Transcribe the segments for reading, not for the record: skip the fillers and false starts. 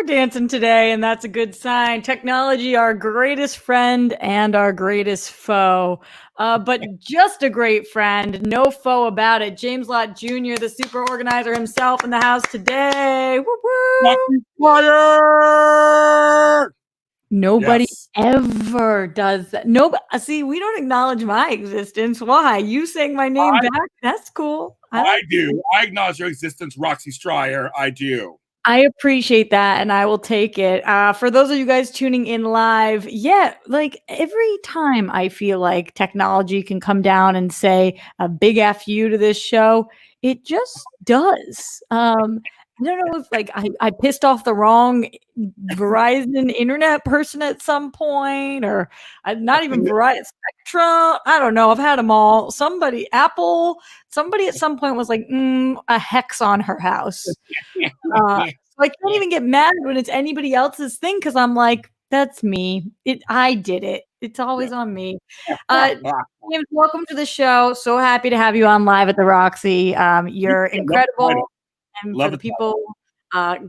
we're dancing today, and that's a good sign. Technology, our greatest friend and our greatest foe. But just a great friend, no foe about it. James Lott Jr., the super organizer himself, in the house today. Fire! Nobody ever does that. See, we don't acknowledge my existence. Why? You saying my name back? That's cool. I do. I acknowledge your existence, Roxy Stryer. I do. I appreciate that, and I will take it. For those of you guys tuning in live, like every time I feel like technology can come down and say a big F you to this show, it just does. I don't know if like I pissed off the wrong Verizon internet person at some point, or not even Verizon Spectrum. I don't know. I've had them all. Apple, somebody at some point was like, a hex on her house. So I can't even get mad when it's anybody else's thing because I'm like, that's me. I did it. It's always on me. James, welcome to the show. So happy to have you on live at the Roxy. You're incredible. And for the people,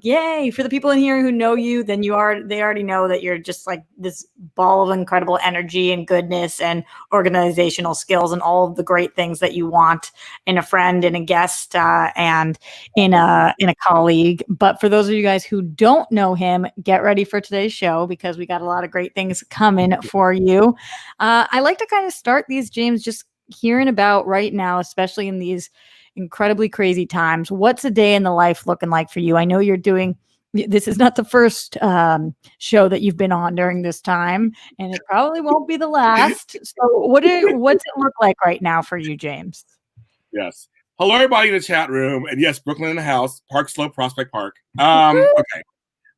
yay! For the people in here who know you, then they already know that you're just like this ball of incredible energy and goodness and organizational skills and all of the great things that you want in a friend, in a guest, and in a colleague. But for those of you guys who don't know him, get ready for today's show because we got a lot of great things coming for you. I like to kind of start these, James, just hearing about right now, especially in these incredibly crazy times. What's a day in the life looking like for you? I know you're doing, this is not the first show that you've been on during this time, and it probably won't be the last. So what's it look like right now for you, James? Yes. Hello, everybody in the chat room. And yes, Brooklyn in the house, Park Slope, Prospect Park. Okay.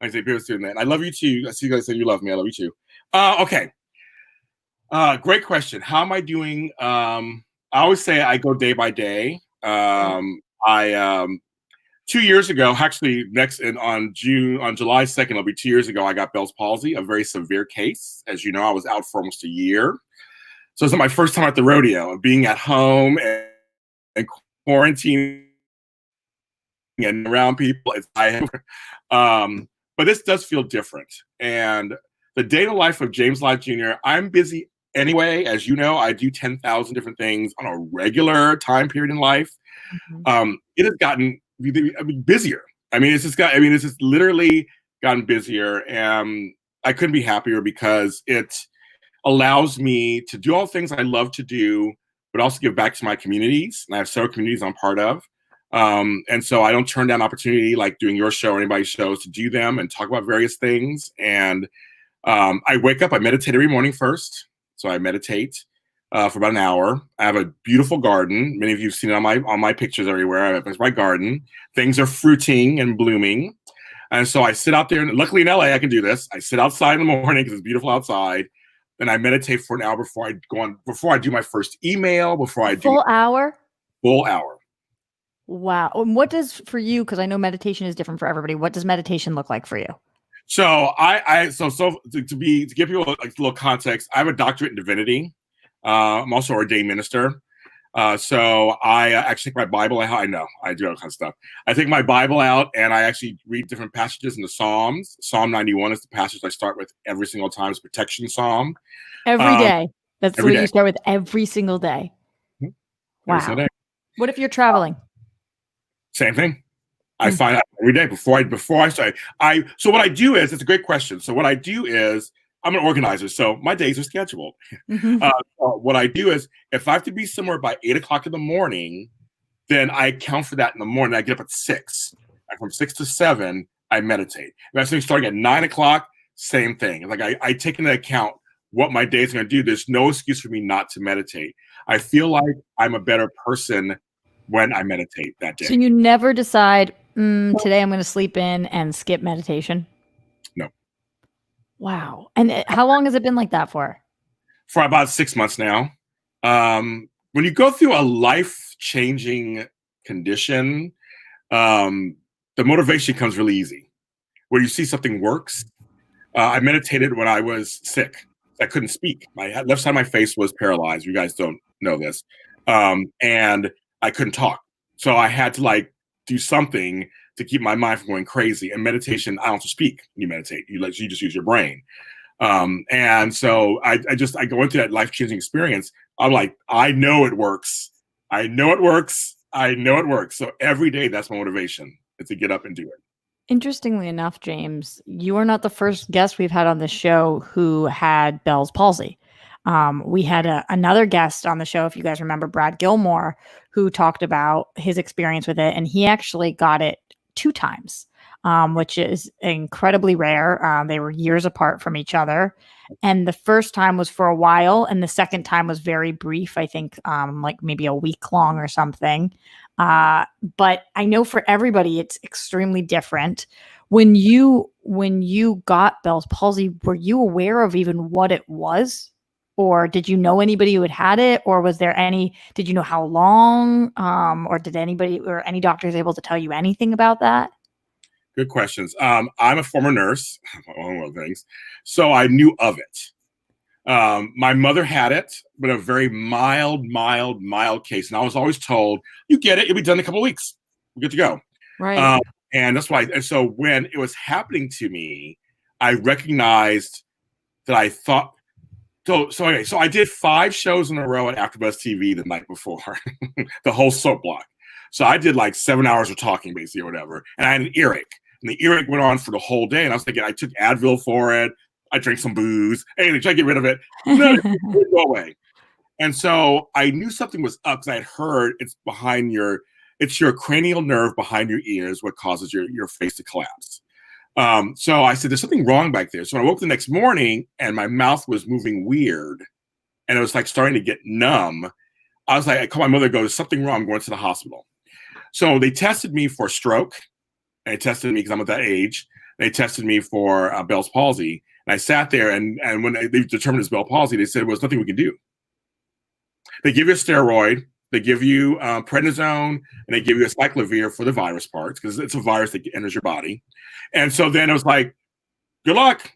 I say people doing that. I love you too. I see you guys saying you love me. I love you too. Okay. Great question. How am I doing? I always say I go day by day. 2 years ago, actually on July 2nd, it'll be 2 years ago, I got Bell's palsy, a very severe case. As you know, I was out for almost a year. So it's my first time at the rodeo, being at home and quarantining and around people. But this does feel different. And the day in the life of James Lott Jr., I'm busy anyway. As you know, I do 10,000 different things on a regular time period in life. It has gotten busier. It's just literally gotten busier, and I couldn't be happier because it allows me to do all the things I love to do, but also give back to my communities. And I have several communities I'm part of. And so I don't turn down opportunity like doing your show or anybody's shows to do them and talk about various things. And I wake up, I meditate every morning first. So I meditate for about an hour. I have a beautiful garden. Many of you have seen it on my pictures everywhere. It's my garden. Things are fruiting and blooming. And so I sit out there, and luckily in LA, I can do this. I sit outside in the morning because it's beautiful outside. And I meditate for an hour before I do my first email, Full hour? Full hour. Wow. And what does for you, because I know meditation is different for everybody, what does meditation look like for you? So to give people a little context, I have a doctorate in divinity. I'm also an ordained minister. So I actually take my Bible out. I know I do all kinds of stuff. I take my Bible out and I actually read different passages in the Psalms. Psalm 91 is the passage I start with every single time. It's a protection psalm. Every day. That's what you start with every single day. Wow. Single day. What if you're traveling? Same thing. I find out every day before I start. So what I do is, it's a great question. So what I do is, I'm an organizer, so my days are scheduled. What I do is, if I have to be somewhere by 8 o'clock in the morning, then I account for that in the morning. I get up at 6. And from 6 to 7, I meditate. If I'm starting at 9 o'clock, same thing. Like I take into account what my day is going to do. There's no excuse for me not to meditate. I feel like I'm a better person when I meditate that day. So you never decide, today I'm going to sleep in and skip meditation? No. Wow. And how long has it been like that for? For about 6 months now. When you go through a life-changing condition, the motivation comes really easy. Where you see something works. I meditated when I was sick. I couldn't speak. My left side of my face was paralyzed. You guys don't know this. And I couldn't talk. So I had to do something to keep my mind from going crazy. And meditation, I don't have to speak when you meditate. You just use your brain. And so I go into that life-changing experience. I'm like, I know it works. I know it works. I know it works. So every day, that's my motivation, is to get up and do it. Interestingly enough, James, you are not the first guest we've had on the show who had Bell's palsy. We had another guest on the show, if you guys remember, Brad Gilmore, who talked about his experience with it, and he actually got it 2 times, which is incredibly rare. They were years apart from each other, and the first time was for a while, and the second time was very brief. I think like maybe a week long or something. But I know for everybody, it's extremely different. When you got Bell's palsy, were you aware of even what it was? Or did you know anybody who had it? Or did you know how long? Or did anybody or any doctors able to tell you anything about that? Good questions. I'm a former nurse, among other things, so I knew of it. My mother had it, but a very mild case. And I was always told, you get it, it'll be done in a couple of weeks. We're good to go. Right. And that's why. And so when it was happening to me, I recognized that I thought, anyway, so I did 5 shows in a row at AfterBuzz TV the night before, the whole soap block. So I did like 7 hours of talking, basically, or whatever. And I had an earache. And the earache went on for the whole day. And I was thinking, I took Advil for it. I drank some booze. Hey, try to get rid of it. No, it didn't go away. And so I knew something was up because I had heard it's your cranial nerve behind your ears, what causes your face to collapse. So I said, there's something wrong back there. So when I woke the next morning and my mouth was moving weird and it was like starting to get numb, I was like, I called my mother and go, there's something wrong. I'm going to the hospital. So they tested me for stroke. And they tested me because I'm at that age. They tested me for Bell's palsy. And I sat there, and when they determined it's Bell's palsy, they said, well, there's nothing we can do. They give you a steroid, they give you prednisone, and they give you a cyclovir for the virus parts, because it's a virus that enters your body. And so then it was like, good luck.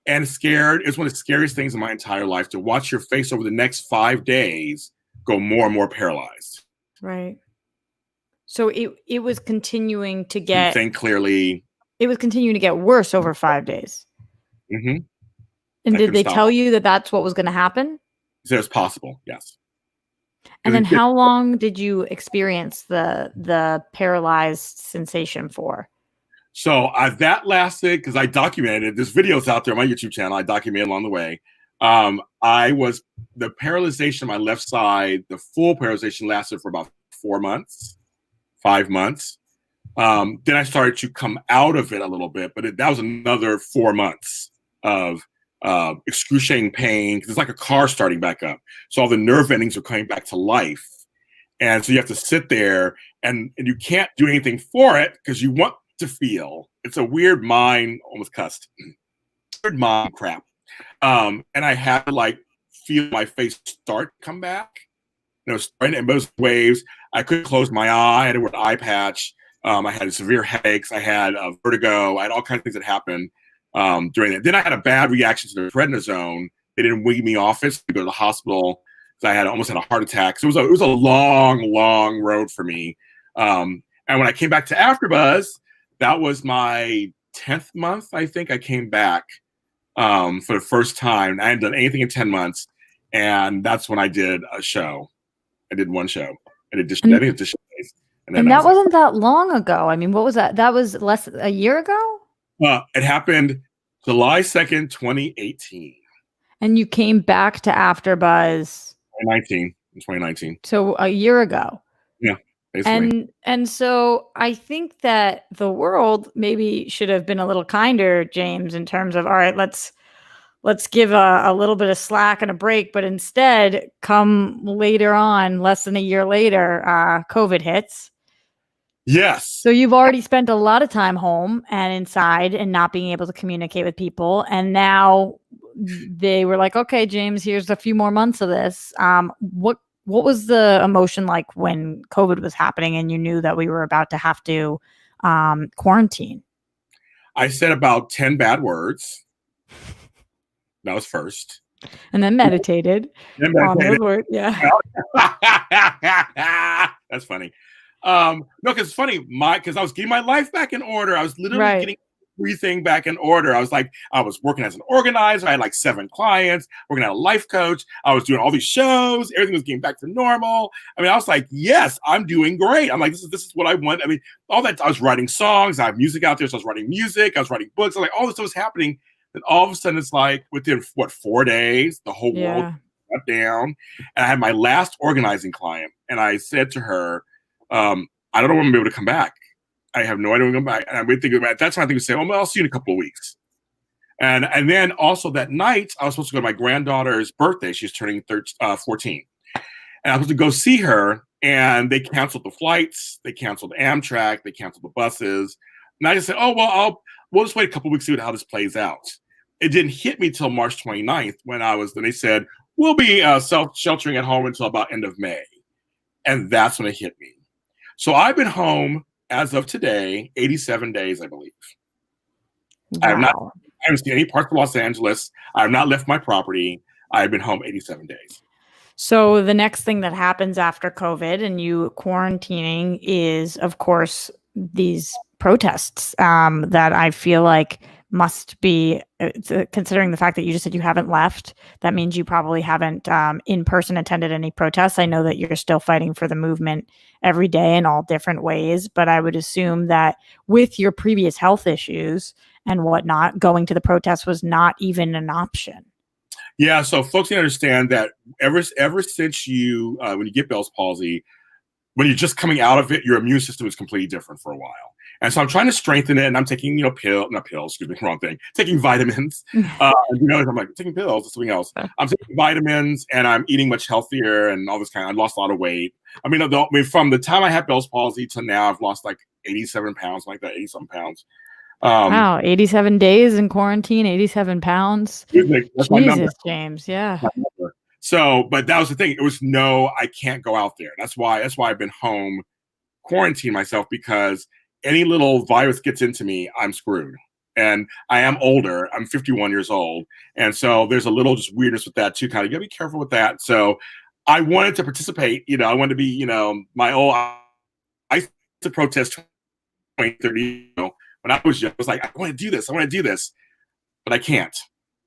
And scared, it's one of the scariest things in my entire life, to watch your face over the next 5 days go more and more paralyzed. Right. So it was continuing to get... Think clearly. It was continuing to get worse over 5 days. Mm-hmm. And did they tell you that that's what was going to happen? So it's possible, yes. And then how long did you experience the paralyzed sensation for? So that lasted, because I documented it. There's videos out there on my YouTube channel. I documented along the way. The paralyzation on my left side, the full paralyzation lasted for about 4 months, 5 months. Then I started to come out of it a little bit, but that was another 4 months of excruciating pain, because it's like a car starting back up. So all the nerve endings are coming back to life. And so you have to sit there and you can't do anything for it because you want to feel. It's a weird mind, almost cussed. Weird mind crap. And I had to like feel my face start to come back. And it was starting in those waves. I couldn't close my eye. I had to wear an eye patch. I had severe headaches. I had vertigo. I had all kinds of things that happened during that. Then I had a bad reaction to the prednisone. They didn't wean me off it, so I go to the hospital because I almost had a heart attack. So it was a long road for me. And when I came back to AfterBuzz, that was my 10th month. I think I came back for the first time. I hadn't done anything in 10 months, and that's when I did a show. I did one show. I think it's just days. And that wasn't that long ago. I mean, what was that? That was a year ago? It happened July 2nd, 2018. And you came back to AfterBuzz 2019. So a year ago. Yeah, basically. And so I think that the world maybe should have been a little kinder, James, in terms of, all right, let's give a little bit of slack and a break. But instead, come later on, less than a year later, COVID hits. Yes. So you've already spent a lot of time home and inside and not being able to communicate with people. And now they were like, okay, James, here's a few more months of this. What was the emotion like when COVID was happening and you knew that we were about to have to quarantine? I said about 10 bad words. That was first. And then meditated. On those words. Yeah. That's funny. No, because it's funny, because I was getting my life back in order. I was literally Right. getting everything back in order. I was working as an organizer. I had like 7 clients, working at a life coach. I was doing all these shows. Everything was getting back to normal. I mean, I was like, yes, I'm doing great. I'm like, this is what I want. I mean, all that. I was writing songs. I have music out there, so I was writing music. I was writing books. I was like, all this stuff was happening. Then all of a sudden, it's like within 4 days, the whole world shut down. And I had my last organizing client, and I said to her, I don't know when I'm going to be able to come back. I have no idea when I'm going to come back. And I've been thinking about it. That's why I think we say, well, I'll see you in a couple of weeks. And then also that night, I was supposed to go to my granddaughter's birthday. She's turning 14. And I was supposed to go see her, and they canceled the flights. They canceled Amtrak. They canceled the buses. And I just said, oh, well, we'll just wait a couple of weeks to see how this plays out. It didn't hit me till March 29th then they said, we'll be self-sheltering at home until about end of May. And that's when it hit me. So I've been home as of today, 87 days, I believe. Wow. I haven't seen any parts of Los Angeles. I have not left my property. I've been home 87 days. So the next thing that happens after COVID and you quarantining is, of course, these protests that I feel like must be, considering the fact that you just said you haven't left, that means you probably haven't in person attended any protests. I know that you're still fighting for the movement every day in all different ways, but I would assume that with your previous health issues and whatnot, going to the protests was not even an option. Yeah, so folks need to understand that ever since you, when you get Bell's palsy, when you're just coming out of it, your immune system is completely different for a while. And so I'm trying to strengthen it, and I'm taking, wrong thing, taking vitamins. I'm like, taking pills, it's something else. I'm taking vitamins, and I'm eating much healthier and all this kind of, I lost a lot of weight. I mean, from the time I had Bell's palsy to now, I've lost like 87 pounds, like that, 80-something pounds. Wow, 87 days in quarantine, 87 pounds. That's my number. Jesus, James, yeah. So, but that was the thing. It was I can't go out there. That's why I've been home, quarantine myself, because any little virus gets into me, I'm screwed. And I am older. I'm 51 years old. And so there's a little just weirdness with that too. Kind of, you gotta be careful with that. So I wanted to participate, I wanted to be, I used to protest 20, 30, when I was young. I was like, I want to do this. But I can't.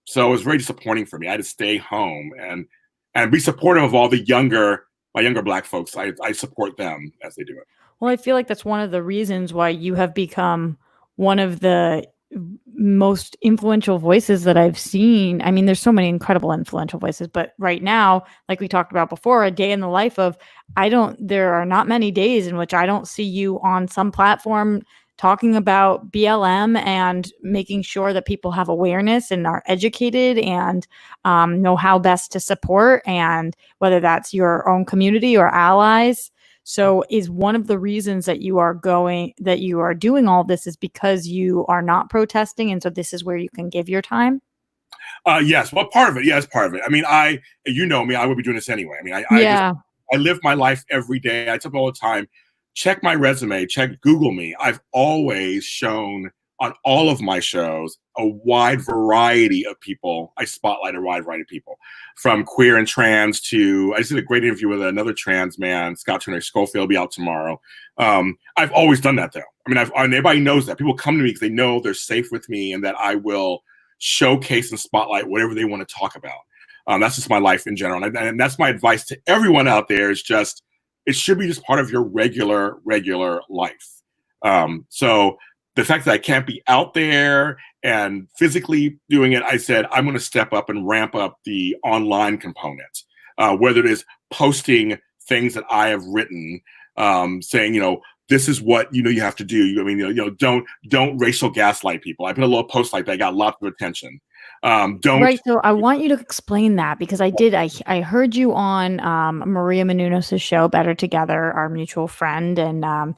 So it was very disappointing for me. I had to stay home and be supportive of all my younger Black folks. I support them as they do it. Well, I feel like that's one of the reasons why you have become one of the most influential voices that I've seen. I mean, there's so many incredible influential voices, but right now, like we talked about before, a day in the life of, there are not many days in which I don't see you on some platform talking about BLM and making sure that people have awareness and are educated and know how best to support, and whether that's your own community or allies. So is one of the reasons that you are doing all this is because you are not protesting, and so this is where you can give your time? Yes. Well, part of it. Yeah, it's part of it. I mean, you know me, I would be doing this anyway. I mean, I live my life every day. I tell people all the time, check my resume, Google me. I've always shown on all of my shows a wide variety of people. I spotlight a wide variety of people, from queer and trans to, I just did a great interview with another trans man, Scott Turner Schofield, will be out tomorrow. I've always done that though. I mean, everybody knows that. People come to me because they know they're safe with me and that I will showcase and spotlight whatever they want to talk about. That's just my life in general. And that's my advice to everyone out there, is just, it should be just part of your regular life. So the fact that I can't be out there and physically doing it, I said, I'm going to step up and ramp up the online component, whether it is posting things that I have written, saying, this is what, you have to do. Don't racial gaslight people. I put a little post like that, got lots of attention. Right. So I want you to explain that, because I heard you on Maria Menounos' show, Better Together, our mutual friend. And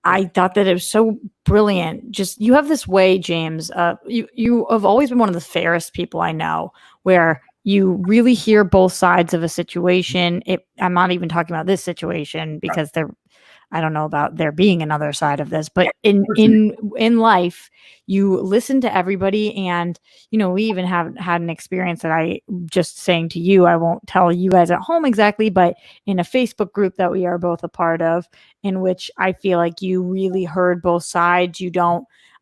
I thought that it was so brilliant. Just, you have this way, James, you have always been one of the fairest people I know, where you really hear both sides of a situation. I'm not even talking about this situation, because they're I don't know about there being another side of this, but in life, you listen to everybody, and we even have had an experience that I just saying to you, I won't tell you guys at home exactly, but in a Facebook group that we are both a part of, in which I feel like you really heard both sides.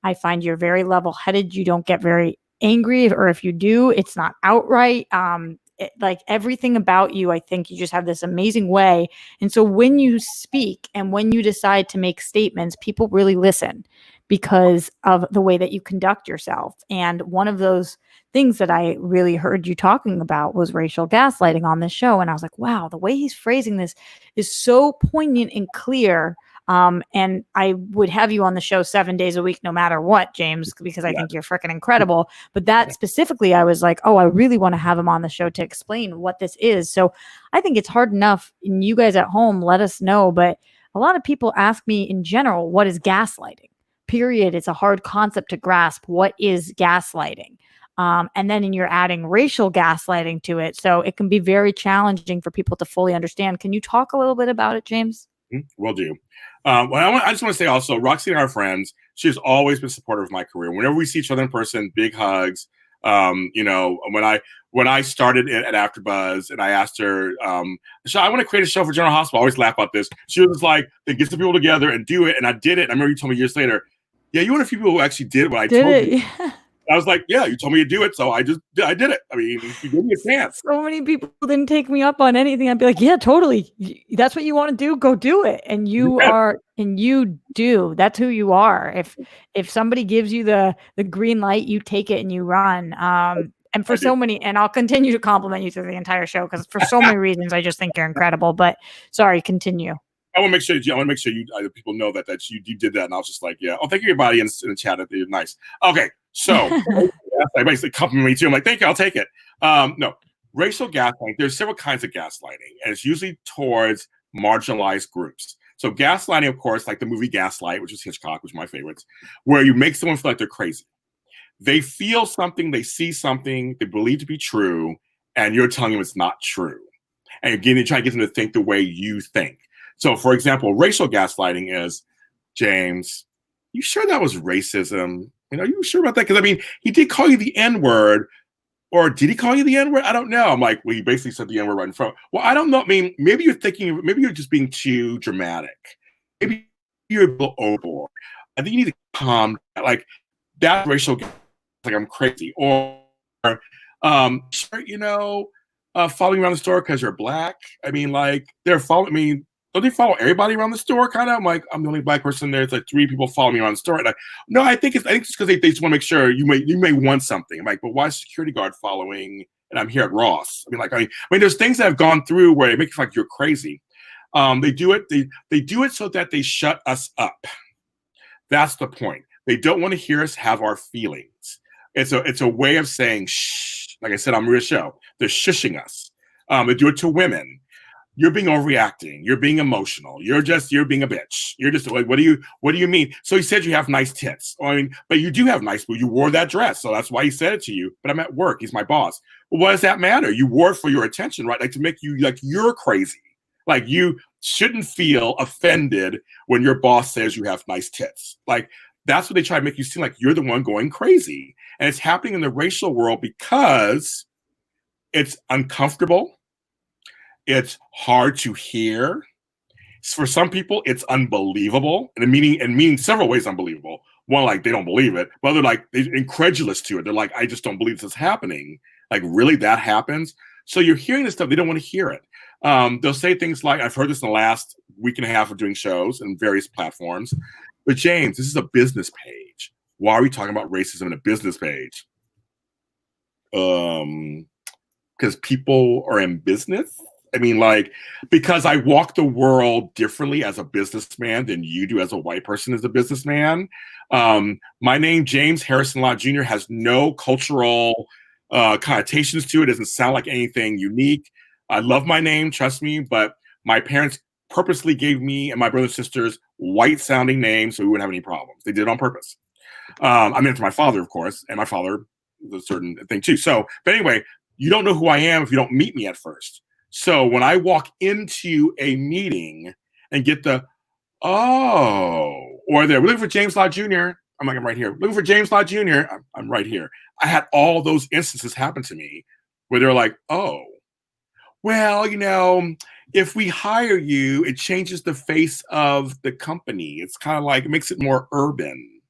I find you're very level-headed. You don't get very angry, or if you do, it's not outright. Like everything about you, I think you just have this amazing way. And so when you speak and when you decide to make statements, people really listen because of the way that you conduct yourself. And one of those things that I really heard you talking about was racial gaslighting on this show. And I was like, wow, the way he's phrasing this is so poignant and clear. And I would have you on the show 7 days a week, no matter what, James, because I think you're freaking incredible. But that specifically, I was like, oh, I really want to have him on the show to explain what this is. So I think it's hard enough. And you guys at home, let us know. But a lot of people ask me in general, what is gaslighting? Period. It's a hard concept to grasp. What is gaslighting? And then you're adding racial gaslighting to it. So it can be very challenging for people to fully understand. Can you talk a little bit about it, James? Will do. I just want to say also, Roxy and our friends, she's always been supportive of my career. Whenever we see each other in person, big hugs. When I started at AfterBuzz and I asked her, so I want to create a show for General Hospital. I always laugh about this. She was like, then get some people together and do it. And I did it. I remember you told me years later, yeah, you were a few people who actually did what I told you. I was like, yeah, you told me to do it, so I did it. I mean, you gave me a chance. So many people didn't take me up on anything. I'd be like, yeah, totally. That's what you want to do. Go do it. And you do. That's who you are. If somebody gives you the green light, you take it and you run. And for so many, and I'll continue to compliment you through the entire show because for so many reasons, I just think you're incredible. But sorry, continue. I want to make sure you people know that you did that, and I was just like, yeah. Oh, thank you, everybody in the chat. That you're nice. Okay, so I basically compliment me too. I'm like, thank you, I'll take it. No, racial gaslighting. There's several kinds of gaslighting, and it's usually towards marginalized groups. So gaslighting, of course, like the movie Gaslight, which is Hitchcock, which is my favorites, where you make someone feel like they're crazy. They feel something, they see something, they believe to be true, and you're telling them it's not true. And again, you're trying to get them to think the way you think. So, for example, racial gaslighting is, James, you sure that was racism? Are you sure about that? Because, I mean, he did call you the N-word, or did he call you the N-word? I don't know. I'm like, well, he basically said the N-word right in front. Well, I don't know. I mean, maybe you're just being too dramatic. Maybe you're a little overboard. I think you need to calm down. Like, that's racial gaslighting. Like, I'm crazy. Or, following around the store because you're black. I mean, like, they're following me. Don't they follow everybody around the store? Kind of. I'm like, I'm the only black person there. It's like 3 people follow me around the store. And no, I think it's because they just want to make sure you may want something. I'm like, but why is security guard following? And I'm here at Ross. I mean, there's things that have gone through where it makes you like you're crazy. They do it. They do it so that they shut us up. That's the point. They don't want to hear us have our feelings. It's a way of saying shh. Like I said on Maria's show, they're shushing us. They do it to women. You're being overreacting. You're being emotional. You're being a bitch. You're just like, what do you mean? So he said you have nice tits. I mean, but you do have nice, but you wore that dress. So that's why he said it to you. But I'm at work. He's my boss. Well, what does that matter? You wore it for your attention, right? Like to make you like you're crazy. Like you shouldn't feel offended when your boss says you have nice tits. Like that's what they try to make you seem like you're the one going crazy. And it's happening in the racial world because it's uncomfortable. It's hard to hear. For some people, it's unbelievable, and meaning several ways unbelievable. One, like they don't believe it, but other like they're incredulous to it. They're like, I just don't believe this is happening. Like, really, that happens? So you're hearing this stuff, they don't want to hear it. They'll say things like, I've heard this in the last week and a half of doing shows and various platforms. But James, this is a business page. Why are we talking about racism in a business page? Because people are in business. I mean, like, because I walk the world differently as a businessman than you do as a white person as a businessman. My name, James Harrison Lott Jr., has no cultural connotations to it. It doesn't sound like anything unique. I love my name, trust me, but my parents purposely gave me and my brothers and sisters white-sounding names so we wouldn't have any problems. They did it on purpose. I mean, for my father, of course, and my father was a certain thing too. So, but anyway, you don't know who I am if you don't meet me at first. So when I walk into a meeting and get the, Oh, or they're looking for James Lott Jr. I'm like, I'm right here. Looking for James Lott Jr. I'm right here. I had all those instances happen to me where they're like, oh, well, if we hire you, it changes the face of the company. It's kind of like, it makes it more urban.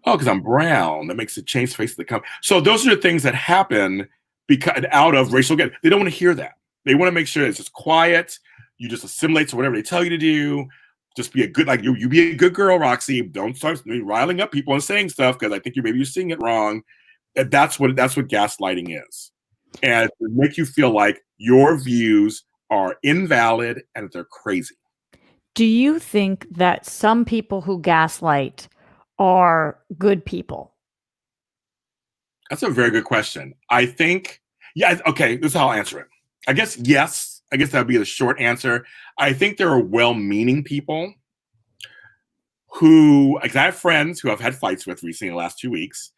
Oh, because I'm brown. That makes it change the face of the company. So those are the things that happen because out of racial get. They don't want to hear that. They want to make sure it's just quiet. You just assimilate to whatever they tell you to do. Just be a good, like you be a good girl, Roxy. Don't start riling up people and saying stuff because I think you're seeing it wrong. And that's what gaslighting is. And to make you feel like your views are invalid and that they're crazy. Do you think that some people who gaslight are good people? That's a very good question. I think, yeah, okay, this is how I'll answer it. I guess yes. I guess that would be the short answer. I think there are well-meaning people who, like I have friends who I've had fights with recently in the last 2 weeks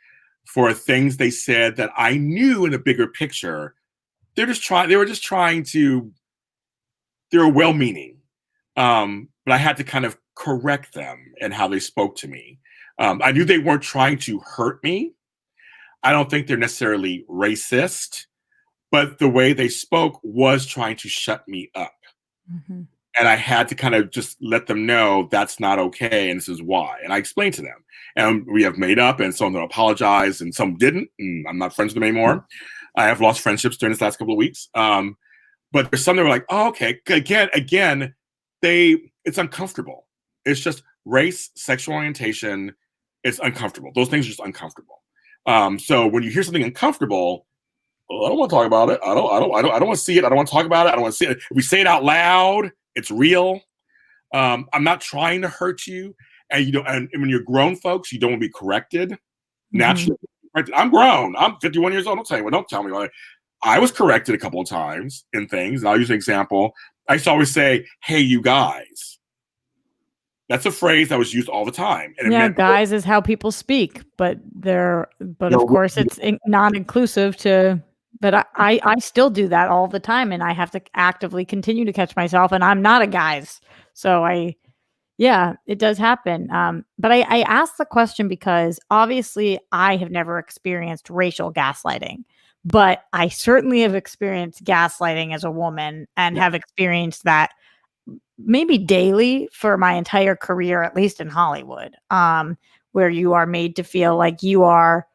for things they said that I knew in the bigger picture. They were just trying to, they were well-meaning. But I had to kind of correct them and how they spoke to me. I knew they weren't trying to hurt me. I don't think they're necessarily racist, but the way they spoke was trying to shut me up. Mm-hmm. And I had to kind of just let them know that's not okay, and this is why. And I explained to them. And we have made up, and some of them apologized, and some didn't. And I'm not friends with them anymore. Mm-hmm. I have lost friendships during this last couple of weeks. But there's some that were like, oh, okay. Again, it's uncomfortable. It's just race, sexual orientation. It's uncomfortable. Those things are just uncomfortable. So when you hear something uncomfortable, well, I don't want to talk about it. I don't want to see it. I don't want to talk about it. I don't want to see it. If we say it out loud, it's real. I'm not trying to hurt you. And and when you're grown folks, you don't want to be corrected. Mm-hmm. Naturally, I'm grown. I'm 51 years old. Don't tell me. I was corrected a couple of times in things. And I'll use an example. I used to always say, "Hey, you guys." That's a phrase that was used all the time. And yeah, guys is how people speak, but of course it's not inclusive to. But I still do that all the time, and I have to actively continue to catch myself. And I'm not a guys, so it does happen. But I asked the question because obviously I have never experienced racial gaslighting, but I certainly have experienced gaslighting as a woman and have experienced that maybe daily for my entire career, at least in Hollywood, where you are made to feel like you are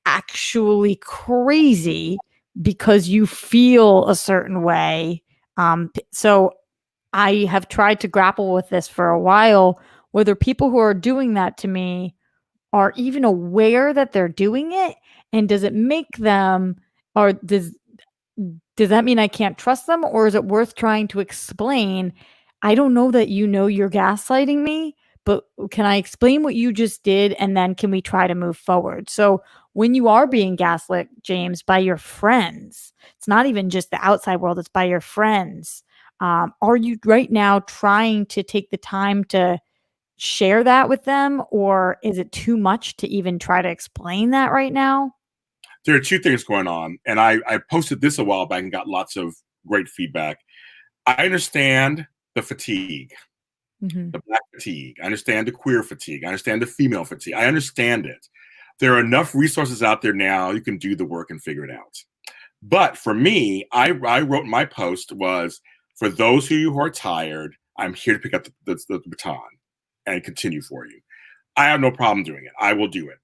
actually crazy because you feel a certain way. So I have tried to grapple with this for a while, whether people who are doing that to me are even aware that they're doing it. And does it make them, or does that mean I can't trust them? Or is it worth trying to explain? I don't know that you're gaslighting me, but can I explain what you just did? And then can we try to move forward? So when you are being gaslit, James, by your friends, it's not even just the outside world, it's by your friends. Are you right now trying to take the time to share that with them? Or is it too much to even try to explain that right now? There are two things going on. And I posted this a while back and got lots of great feedback. I understand the fatigue, the black fatigue. I understand the queer fatigue. I understand the female fatigue. I understand it. There are enough resources out there now. You can do the work and figure it out. But for me, I wrote my post was, for those of you who are tired, I'm here to pick up the baton and continue for you. I have no problem doing it. I will do it.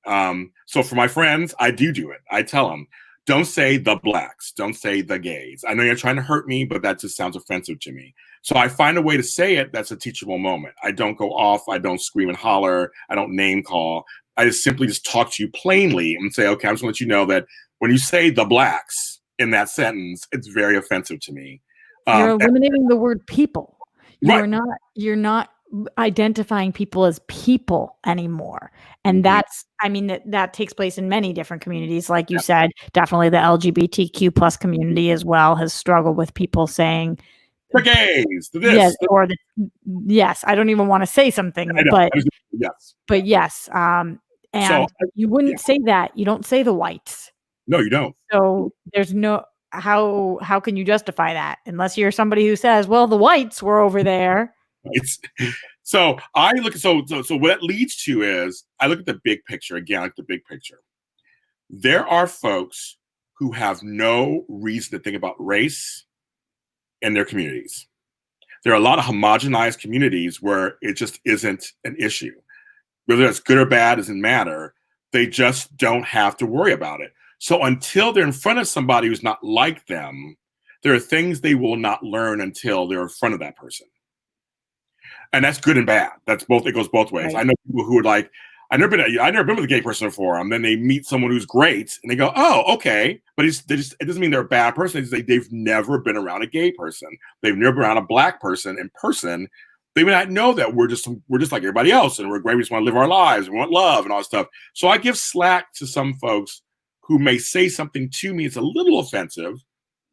So for my friends, I do it. I tell them, don't say the blacks. Don't say the gays. I know you're trying to hurt me, but that just sounds offensive to me. So I find a way to say it that's a teachable moment. I don't go off. I don't scream and holler. I don't name call. I just simply talk to you plainly and say, okay, I'm just going to let you know that when you say the blacks in that sentence, it's very offensive to me. You're eliminating the word people. Right. You're not identifying people as people anymore. And that's, that takes place in many different communities. Like you said, definitely the LGBTQ plus community as well has struggled with people saying the gays, this, yes. I don't even want to say something, but yes. And so, you wouldn't say that. You don't say the whites. No, you don't. So there's no, how can you justify that? Unless you're somebody who says, well, the whites were over there. It's so I look at so what it leads to is I look at the big picture again, like the big picture. There are folks who have no reason to think about race in their communities. There are a lot of homogenized communities where it just isn't an issue. Whether that's good or bad doesn't matter. They just don't have to worry about it. So until they're in front of somebody who's not like them, there are things they will not learn until they're in front of that person. And that's good and bad. That's both. It goes both ways. Right. I know people who are like, I've never been with a gay person before. And then they meet someone who's great, and they go, "Oh, okay." But it doesn't mean they're a bad person. They've never been around a gay person. They've never been around a black person in person. They may not know that we're just like everybody else, and we're great. We just want to live our lives. We want love and all that stuff. So I give slack to some folks who may say something to me it's a little offensive,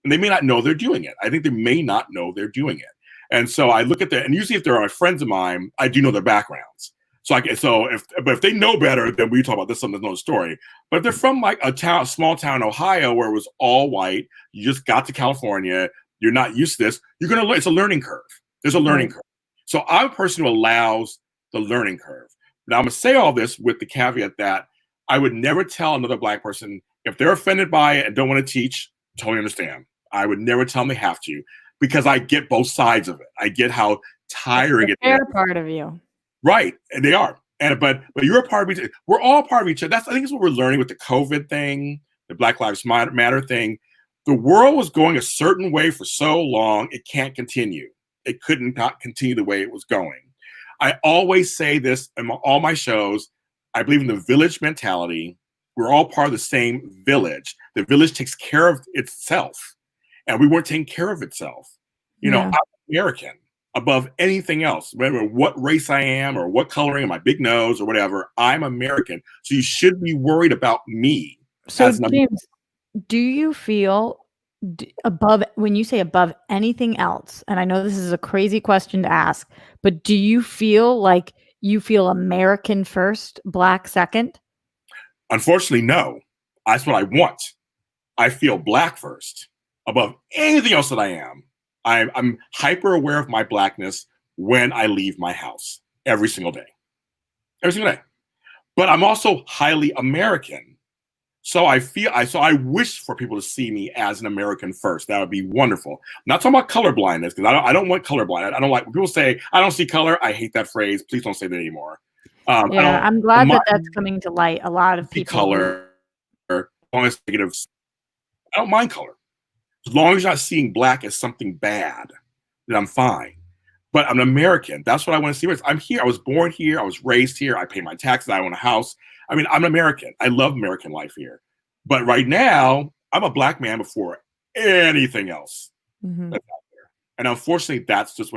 and they may not know they're doing it. I think they may not know they're doing it. And so I look at that, and usually if they're friends of mine, I do know their backgrounds. But if they know better, then we talk about this. There's no story. But if they're from like a small town, Ohio, where it was all white, you just got to California, you're not used to this. You're gonna learn. It's a learning curve. There's a learning curve. So I'm a person who allows the learning curve. Now I'm gonna say all this with the caveat that I would never tell another black person if they're offended by it and don't want to teach. Totally understand. I would never tell them they have to, because I get both sides of it. I get how tiring it is. They're part of you. Right, and they are. But you're a part of each other. We're all part of each other. I think that's what we're learning with the COVID thing, the Black Lives Matter thing. The world was going a certain way for so long, it can't continue. It couldn't not continue the way it was going. I always say this in all my shows. I believe in the village mentality. We're all part of the same village. The village takes care of itself, and we weren't taking care of itself. You know, I'm American above anything else. Whether what race I am or what coloring, my big nose or whatever, I'm American. So you should be worried about me. So James, do you feel above, when you say above anything else, and I know this is a crazy question to ask, but do you feel like you feel American first, black second? Unfortunately, no. That's what I want. I feel black first above anything else that I am. I'm hyper aware of my blackness when I leave my house every single day. Every single day. But I'm also highly American. So I wish for people to see me as an American first. That would be wonderful. I'm not talking about colorblindness, because I don't want colorblind. I don't like when people say, I don't see color. I hate that phrase. Please don't say that anymore. I'm glad that that's coming to light. A lot of people. Color, as long as negatives. I don't mind color. As long as you're not seeing black as something bad, then I'm fine. But I'm an American. That's what I want to see. I'm here. I was born here. I was raised here. I pay my taxes. I own a house. I mean, I'm an American. I love American life here. But right now, I'm a black man before anything else that's out there. And unfortunately, that's just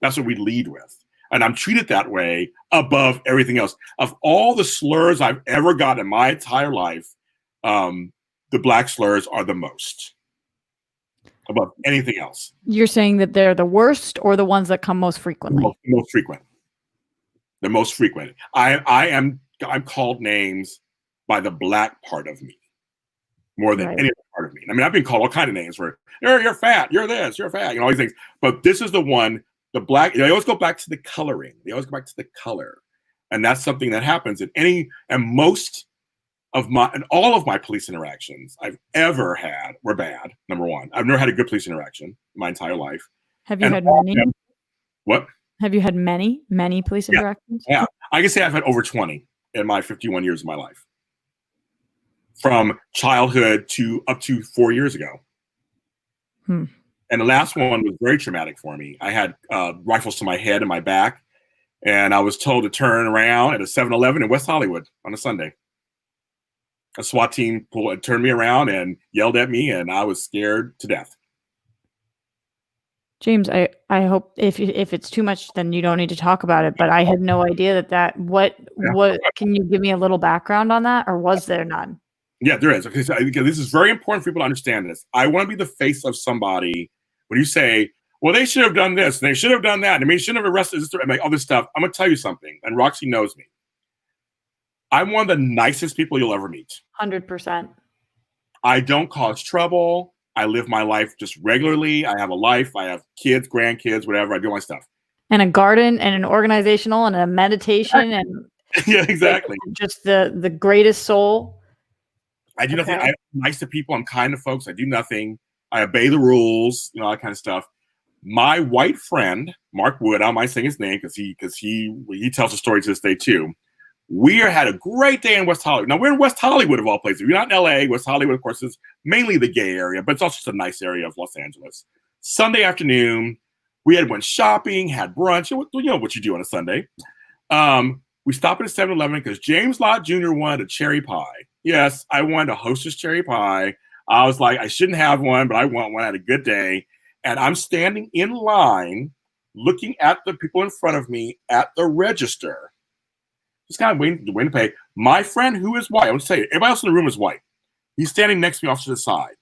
that's what we lead with. And I'm treated that way above everything else. Of all the slurs I've ever gotten in my entire life, the black slurs are the most. Above anything else. You're saying that they're the worst, or the ones that come most frequently? Most frequent. The most frequent. I'm called names by the black part of me more than any other part of me. I mean, I've been called all kinds of names where you're fat, you're this, you're fat, all these things. But this is the one, the black. They always go back to the coloring. They always go back to the color, and that's something that happens in most of all of my police interactions I've ever had were bad. Number one, I've never had a good police interaction my entire life. Have you had many? What? Have you had many police interactions? Yeah, I can say I've had over 20 in my 51 years of my life, from childhood to up to 4 years ago. And the last one was very traumatic for me. I had rifles to my head and my back, and I was told to turn around at a 7-Eleven in West Hollywood on a Sunday. A SWAT team turned me around and yelled at me, and I was scared to death. James, I hope if it's too much, then you don't need to talk about it. But I had no idea that. What can you give me a little background on that, or was there none? Yeah, there is. Okay, so this is very important for people to understand this. I want to be the face of somebody when you say, well, they should have done this, and they should have done that. I mean, shouldn't have arrested this, and all this stuff. I'm going to tell you something, and Roxy knows me. I'm one of the nicest people you'll ever meet. 100%. I don't cause trouble. I live my life just regularly. I have a life. I have kids, grandkids, whatever. I do my stuff. And a garden and an organizational and a meditation and Yeah, exactly. just the greatest soul. I do nothing. I'm nice to people. I'm kind to folks. I do nothing. I obey the rules, all that kind of stuff. My white friend, Mark Wood, I might say his name because he tells the story to this day too. We had a great day in West Hollywood. Now we're in West Hollywood of all places. We're not in LA. West Hollywood, of course, is mainly the gay area, but it's also just a nice area of Los Angeles. Sunday afternoon, we went shopping, had brunch. You know what you do on a Sunday. We stopped at a 7-Eleven because James Lott Jr. wanted a cherry pie. Yes, I wanted a Hostess cherry pie. I was like, I shouldn't have one, but I want one. I had a good day. And I'm standing in line looking at the people in front of me at the register. Just kind of waiting to pay. My friend, who is white, I want to say, everybody else in the room is white. He's standing next to me off to the side.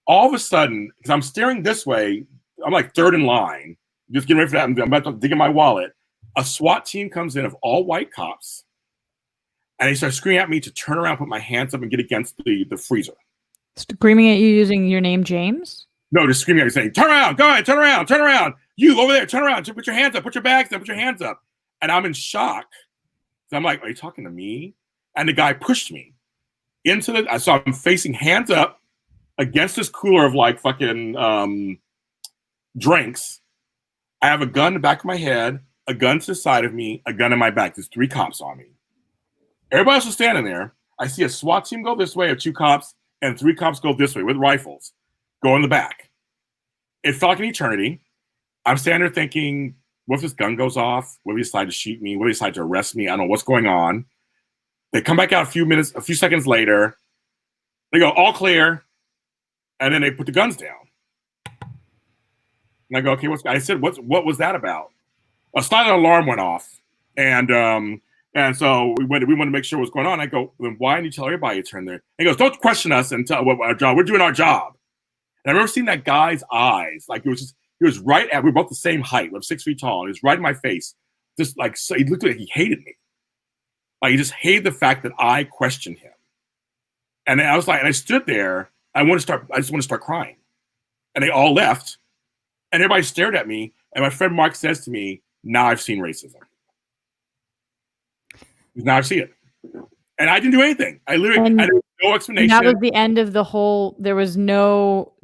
All of a sudden, because I'm staring this way, I'm like third in line, just getting ready for that. I'm about to dig in my wallet. A SWAT team comes in of all white cops, and they start screaming at me to turn around, put my hands up, and get against the freezer. Screaming at you using your name, James? No, just screaming at me saying, turn around, go ahead, turn around, turn around. You over there, turn around, put your hands up, put your bags up, put your hands up. And I'm in shock. So I'm like, are you talking to me? And the guy pushed me into the, so I'm facing hands up against this cooler of like fucking drinks. I have a gun in the back of my head, a gun to the side of me, a gun in my back. There's 3 cops on me. Everybody else is standing there. I see a SWAT team go this way of 2 cops and 3 cops go this way with rifles, go in the back. It felt like an eternity. I'm standing there thinking, what if this gun goes off? What if they decide to shoot me? What if they decide to arrest me? I don't know what's going on. They come back out a few seconds later. They go, all clear. And then they put the guns down. And I go, okay, I said, what was that about? A silent alarm went off. And so we wanted to make sure what's going on. I go, then why didn't you tell everybody to turn there? He goes, don't question us and tell what our job. We're doing our job. And I remember seeing that guy's eyes. Like he was right at, we were both the same height. We're 6 feet tall. And he was right in my face. Just like, so he looked like he hated me. Like he just hated the fact that I questioned him. And I was like, and I stood there. I just want to start crying. And they all left. And everybody stared at me. And my friend Mark says to me, now I've seen racism. Now I see it. And I didn't do anything. I had no explanation. That was the end of the whole,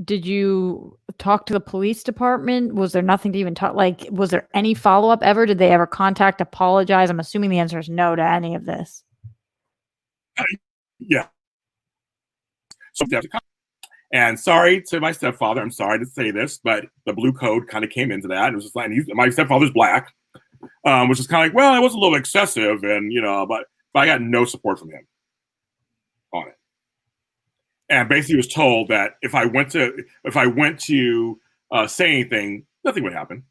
did you talk to the police department? Was there nothing to even talk? Like, was there any follow-up ever? Did they ever contact, apologize? I'm assuming the answer is no to any of this. Yeah. So, and sorry to my stepfather. I'm sorry to say this, but the blue code kind of came into that. And it was just like, my stepfather's black, which is kind of like, well, it was a little excessive, and but I got no support from him on it. And basically was told that if I went to say anything, nothing would happen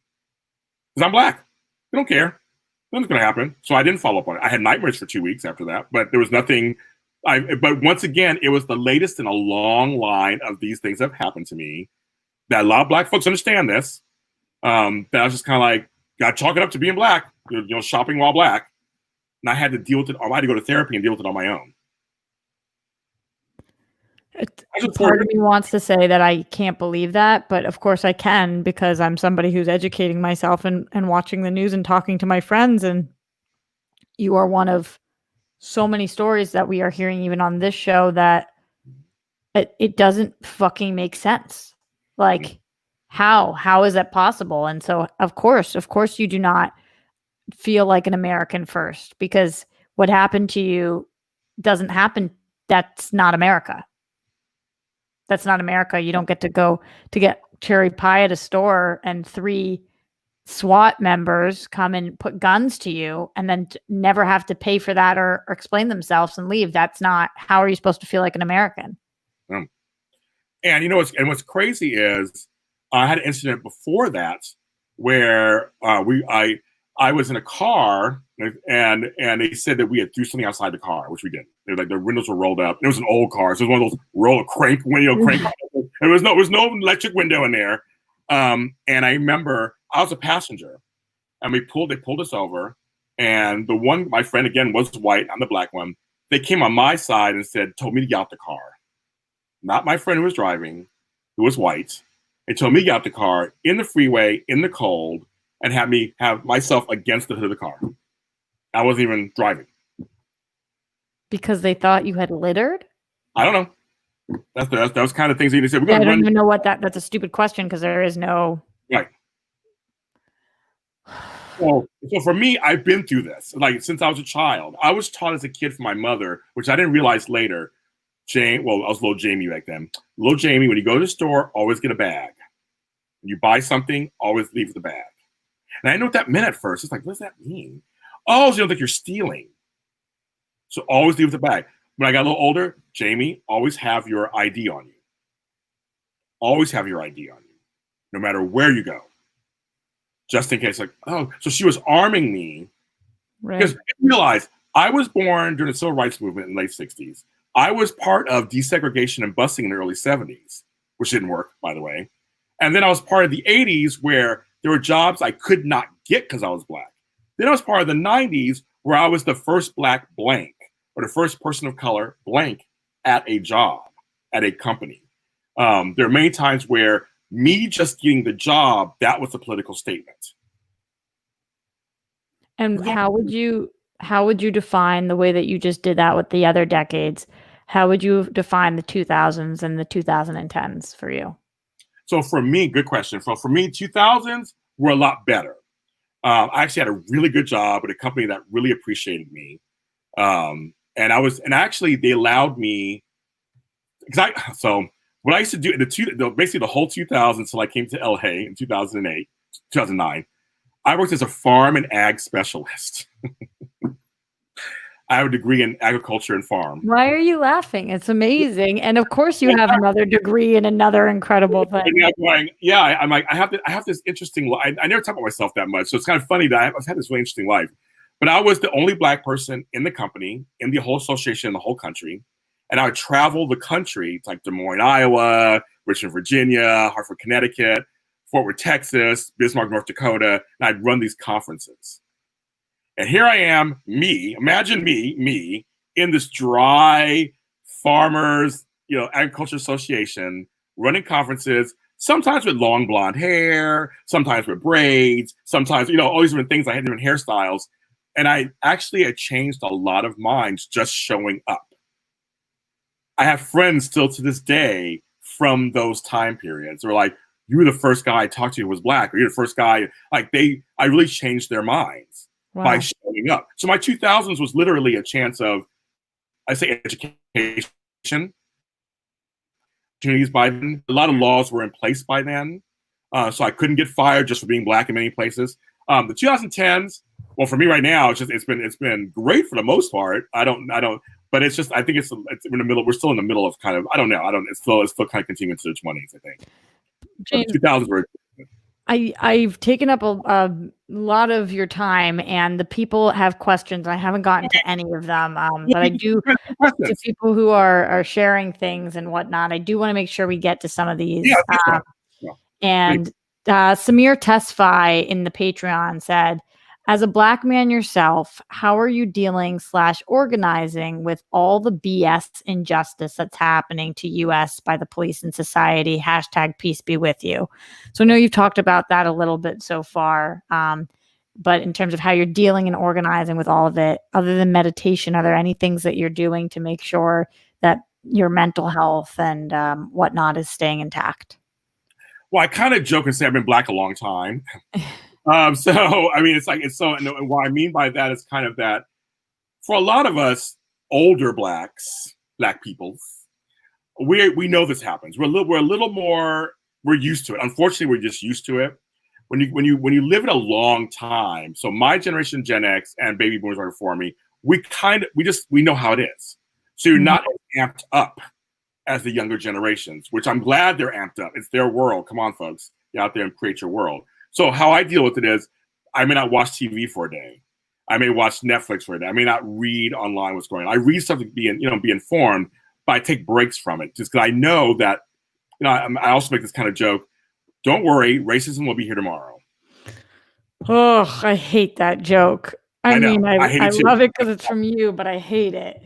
because I'm black. They don't care. Nothing's going to happen. So I didn't follow up on it. I had nightmares for 2 weeks after that, but there was nothing. But once again, it was the latest in a long line of these things that have happened to me that a lot of black folks understand this. That I was just kind of like, got to chalk it up to being black, shopping while black. And I had to deal with it. I had to go to therapy and deal with it on my own. Part of me wants to say that I can't believe that, but of course I can, because I'm somebody who's educating myself and watching the news and talking to my friends. And you are one of so many stories that we are hearing even on this show that it doesn't fucking make sense. Like, how is that possible? And so of course you do not feel like an American first, because what happened to you doesn't happen. That's not America. That's not America. You don't get to go to get cherry pie at a store and 3 SWAT members come and put guns to you and then never have to pay for that or explain themselves and leave. That's not, how are you supposed to feel like an American? And what's crazy is I had an incident before that where I was in a car and they said that we had threw something outside the car, which we did. They were like, the windows were rolled up. It was an old car, so it was one of those roll crank window crank. There was no electric window in there. And I remember I was a passenger, and they pulled us over. And my friend again was white. I'm the black one. They came on my side and told me to get out the car. Not my friend who was driving, who was white. They told me to get out the car in the freeway in the cold. and had me have myself against the hood of the car. I wasn't even driving. Because they thought you had littered? I don't know. That's those kind of things that you say. Yeah, I don't even know what that's a stupid question because there is no. Right. So for me, I've been through this. Like since I was a child, I was taught as a kid from my mother, which I didn't realize later. I was little Jamie back then. Little Jamie, when you go to the store, always get a bag. When you buy something, always leave the bag. And I didn't know what that meant at first. It's like, what does that mean? Oh, so you don't think you're stealing. So always leave the bag. When I got a little older, Jamie, always have your ID on you. Always have your ID on you, no matter where you go. Just in case, like, oh, so she was arming me. Right. Because realize I was born during the civil rights movement in the late 60s. I was part of desegregation and busing in the early 70s, which didn't work, by the way. And then I was part of the 80s where there were jobs I could not get because I was Black. Then I was part of the 90s where I was the first Black blank or the first person of color blank at a job, at a company. There are many times where me just getting the job, that was a political statement. And how would you define the way that you just did that with the other decades? How would you define the 2000s and the 2010s for you? So for me, good question. So for me, 2000s were a lot better. I actually had a really good job with a company that really appreciated me. And actually they allowed me, so what I used to do, basically the whole 2000s until I came to LA in 2009, I worked as a farm and ag specialist. I have a degree in agriculture and farm. Why are you laughing? It's amazing. And of course you have another degree in another incredible thing. I'm like, I have this interesting life. I never talk about myself that much. So it's kind of funny that I've had this really interesting life. But I was the only Black person in the company, in the whole association, in the whole country. And I would travel the country, like Des Moines, Iowa, Richmond, Virginia, Hartford, Connecticut, Fort Worth, Texas, Bismarck, North Dakota, and I'd run these conferences. And here I am, imagine me in this dry farmers, agriculture association, running conferences, sometimes with long blonde hair, sometimes with braids, sometimes, all these different things. I had different hairstyles. And I changed a lot of minds just showing up. I have friends still to this day from those time periods. They're like, you were the first guy I talked to who was Black, or you're the first guy. Like I really changed their minds. Wow. By showing up. So my 2000s was literally a chance of, I say education, opportunities by then. A lot of laws were in place by then. So I couldn't get fired just for being Black in many places. The 2010s, well, for me right now, it's been great for the most part. I don't, but it's just, I think it's in the middle. We're still in the middle of kind of, I don't know. It's still kind of continuing to the 20s, I think. James, the 2000s were. I've taken up a lot of your time, and the people have questions. I haven't gotten to any of them, but I do to people who are sharing things and whatnot. I do want to make sure we get to some of these. Yeah. And Samir Tesfai in the Patreon said, as a Black man yourself, how are you dealing / organizing with all the BS injustice that's happening to US by the police and society? # peace be with you. So I know you've talked about that a little bit so far. But in terms of how you're dealing and organizing with all of it, other than meditation, are there any things that you're doing to make sure that your mental health and whatnot is staying intact? Well, I kind of joke and say I've been Black a long time. So, I mean, and what I mean by that is kind of that for a lot of us older Black people, we know this happens. We're a little more, we're used to it. Unfortunately, we're just used to it. When you live it a long time, so my generation, Gen X and baby boomers are before me, we know how it is. So you're not amped up as the younger generations, which I'm glad they're amped up. It's their world. Come on, folks, get out there and create your world. So how I deal with it is I may not watch TV for a day. I may watch Netflix for a day. I may not read online what's going on. I read stuff to be informed, but I take breaks from it just because I know that, I also make this kind of joke. Don't worry, racism will be here tomorrow. Oh, I hate that joke. I mean, I love it because it's from you, but I hate it.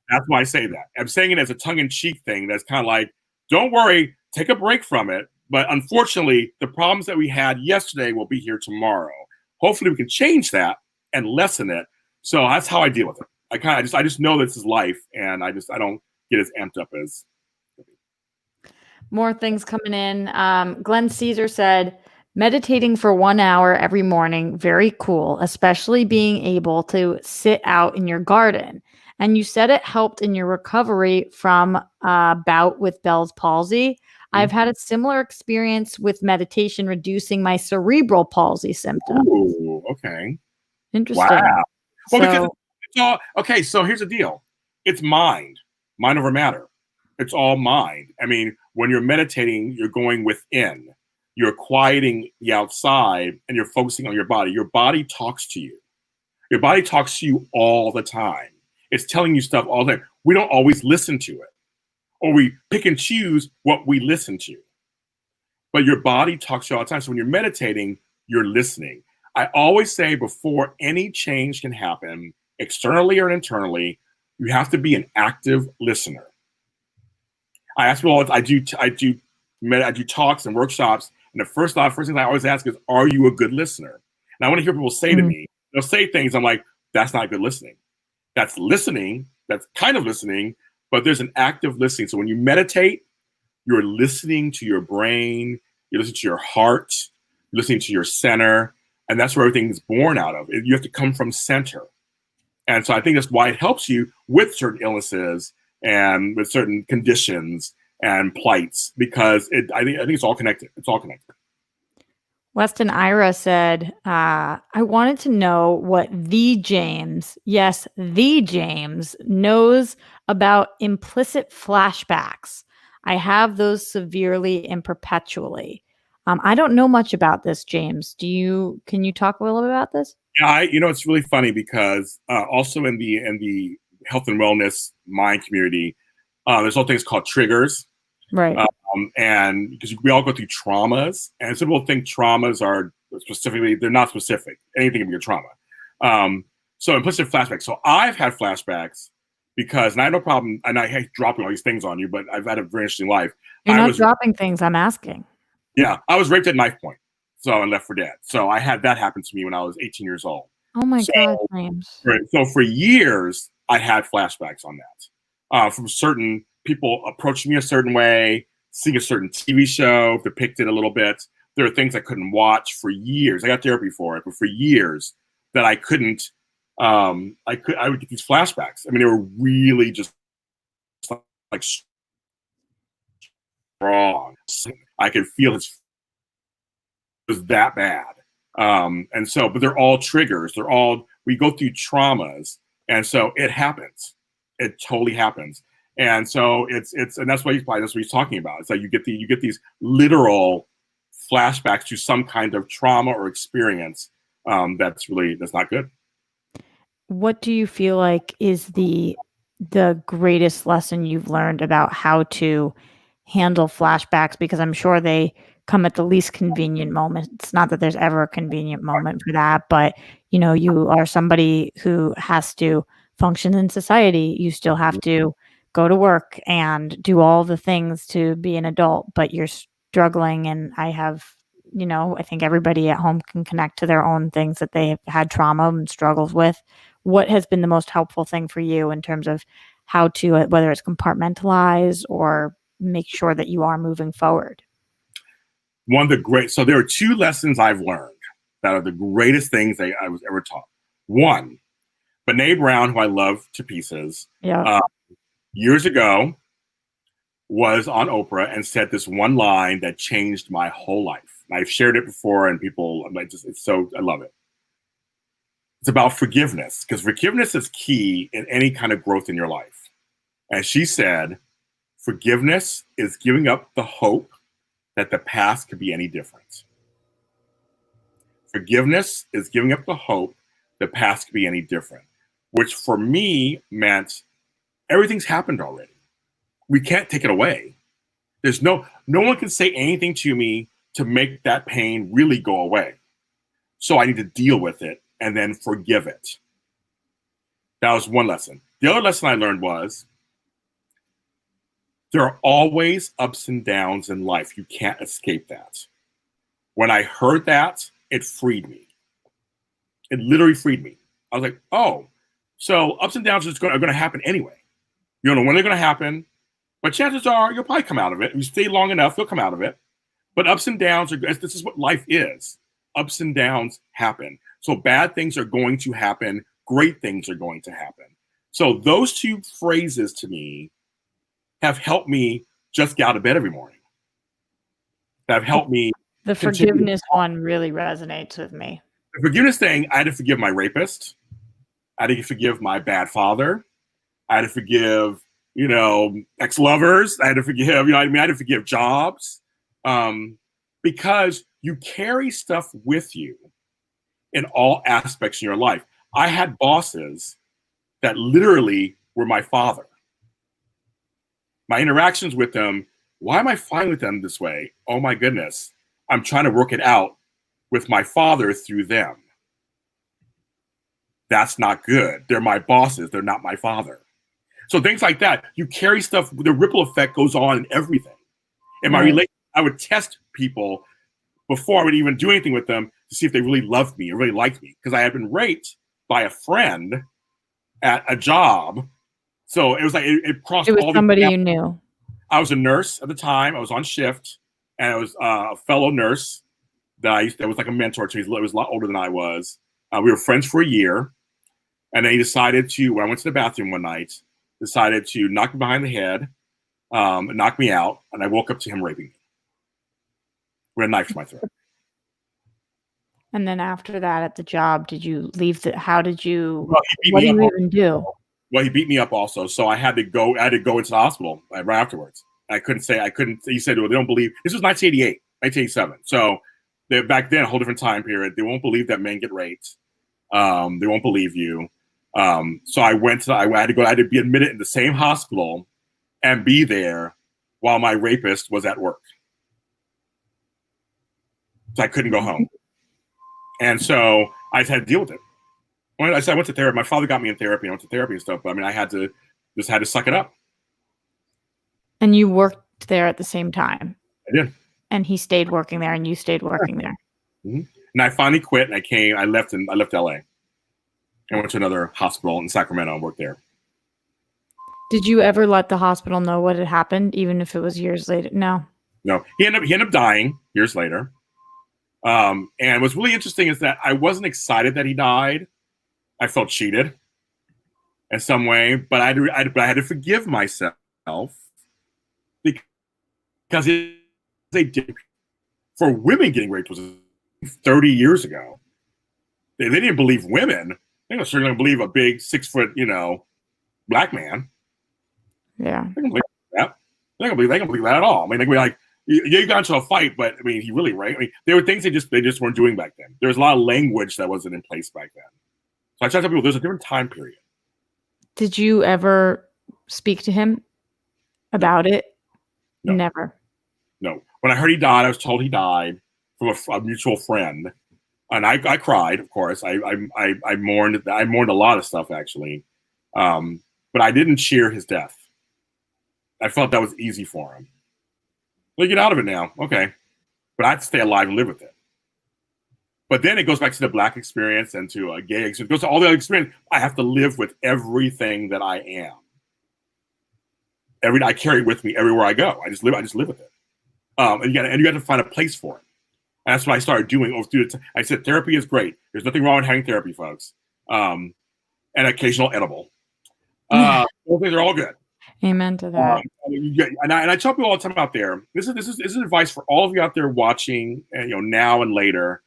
That's why I say that. I'm saying it as a tongue-in-cheek thing that's kind of like, don't worry, take a break from it. But unfortunately, the problems that we had yesterday will be here tomorrow. Hopefully we can change that and lessen it. So that's how I deal with it. I just know this is life, and I don't get as amped up as. More things coming in. Glenn Caesar said, meditating for 1 hour every morning, very cool, especially being able to sit out in your garden. And you said it helped in your recovery from a bout with Bell's palsy. I've had a similar experience with meditation reducing my cerebral palsy symptoms. Ooh, okay. Interesting. Wow. Well, because So, it's all okay. So here's the deal: it's mind over matter. It's all mind. I mean, when you're meditating, you're going within. You're quieting the outside, and you're focusing on your body. Your body talks to you. Your body talks to you all the time. It's telling you stuff all the time. We don't always listen to it, or we pick and choose what we listen to. But your body talks to you all the time. So when you're meditating, you're listening. I always say before any change can happen, externally or internally, you have to be an active listener. I ask people, I do talks and workshops, and the first thing I always ask is, are you a good listener? And I want to hear people say to me, they'll say things, I'm like, that's not good listening. That's listening, that's kind of listening, but there's an active listening. So when you meditate, you're listening to your brain, you're listening to your heart, you're listening to your center, and that's where everything's born out of. You have to come from center. And so I think that's why it helps you with certain illnesses and with certain conditions and plights, because I think it's all connected. It's all connected. Weston Ira said, I wanted to know what the James, yes, the James, knows about implicit flashbacks. I have those severely and perpetually. I don't know much about this, James. Can you talk a little bit about this? Yeah, it's really funny because also in the health and wellness mind community, there's all things called triggers. Right. And because we all go through traumas, and some people think traumas are they're not specific. Anything can be a trauma. So implicit flashbacks. So I've had flashbacks because, and I have no problem, and I hate dropping all these things on you, but I've had a very interesting life. You're not dropping things, I'm asking. Yeah, I was raped at knife point, and left for dead. So I had that happen to me when I was 18 years old. Oh my God, James. So for years, I had flashbacks on that from certain people approaching me a certain way, seeing a certain TV show depicted a little bit. There are things I couldn't watch for years. I got therapy for it, but for years that I couldn't. I would get these flashbacks. I mean, they were really just like strong. I could feel it was that bad. And so, but they're all triggers. We go through traumas, and so it happens. It totally happens. And so and that's what he's talking about. It's like you get these literal flashbacks to some kind of trauma or experience that's not good. What do you feel like is the greatest lesson you've learned about how to handle flashbacks? Because I'm sure they come at the least convenient moment. It's not that there's ever a convenient moment for that, but you are somebody who has to function in society. You still have to go to work and do all the things to be an adult, but you're struggling. And I think everybody at home can connect to their own things that they have had trauma and struggles with. What has been the most helpful thing for you in terms of how to, whether it's compartmentalize or make sure that you are moving forward? So there are two lessons I've learned that are the greatest things I was ever taught. One, Brene Brown, who I love to pieces, years ago was on Oprah and said this one line that changed my whole life. And I've shared it before, and people, I love it. It's about forgiveness, because forgiveness is key in any kind of growth in your life. And she said, forgiveness is giving up the hope that the past could be any different. Forgiveness is giving up the hope the past could be any different, which for me meant everything's happened already. We can't take it away. There's no one can say anything to me to make that pain really go away. So I need to deal with it and then forgive it. That was one lesson. The other lesson I learned was There are always ups and downs in life. You can't escape that. When I heard that, it freed me. It literally freed me. I was like, oh, so ups and downs are going to happen anyway. You don't know when they're going to happen, but chances are you'll probably come out of it. If you stay long enough, you'll come out of it. But ups and downs are, this is what life is. Ups and downs happen. So bad things are going to happen. Great things are going to happen. So those two phrases to me have helped me just get out of bed every morning. Have helped me. The forgiveness one really resonates with me. The forgiveness thing, I had to forgive my rapist. I had to forgive my bad father. I had to forgive, ex-lovers. I had to forgive, I had to forgive jobs. Because you carry stuff with you in all aspects of your life. I had bosses that literally were my father. My interactions with them, why am I fine with them this way? Oh my goodness. I'm trying to work it out with my father through them. That's not good. They're my bosses. They're not my father. So things like that, you carry stuff, the ripple effect goes on in everything. In my relationship, I would test people before I would even do anything with them to see if they really loved me or really liked me. Because I had been raped by a friend at a job. So it was like, it crossed all the. It was somebody you knew. I was a nurse at the time. I was on shift. And I was a fellow nurse that was like a mentor to me. He was a lot older than I was. We were friends for a year. And then he decided to, when I went to the bathroom one night, decided to knock me behind the head, knock me out. And I woke up to him raping me with a knife to my throat. And then after that at the job, did you leave how did you, what did you even do? Well, he beat me up also. So I had to go into the hospital right afterwards. He said, well, they don't believe, this was 1988, 1987. So back then, a whole different time period. They won't believe that men get raped. They won't believe you. So I had to be admitted in the same hospital and be there while my rapist was at work. So I couldn't go home. And so I just had to deal with it. I went to therapy. My father got me in therapy. I went to therapy and stuff. But I mean, I had to suck it up. And you worked there at the same time? I did. And he stayed working there and you stayed working there? Mm-hmm. And I finally quit and I left LA. I went to another hospital in Sacramento and worked there. Did you ever let the hospital know what had happened, even if it was years later? No. He ended up dying years later. And what's really interesting is that I wasn't excited that he died. I felt cheated in some way, but I had to forgive myself because they did. For women getting raped was 30 years ago. They didn't believe women. They were certainly believe a big 6 foot, black man. Yeah. They can believe that. They can believe that at all. I mean, they can be like, you got into a fight, but I mean, he really right. I mean, there were things they just weren't doing back then. There was a lot of language that wasn't in place back then. So I try to tell people there's a different time period. Did you ever speak to him about it? No. Never. No. When I heard he died, I was told he died from a mutual friend, and I cried. Of course, I mourned. I mourned a lot of stuff actually, but I didn't cheer his death. I felt that was easy for him. Well, get out of it now, okay, but I have to stay alive and live with it. But then it goes back to the black experience and to a gay experience. It goes to all the other experience. I have to live with everything that I am. I carry it with me everywhere I go. I just live with it. And you got to find a place for it. And that's what I started doing. I said therapy is great. There's nothing wrong with having therapy, folks. And occasional edible. Those things are all good. Amen to that. And I tell people all the time out there. This is advice for all of you out there watching, and now and later.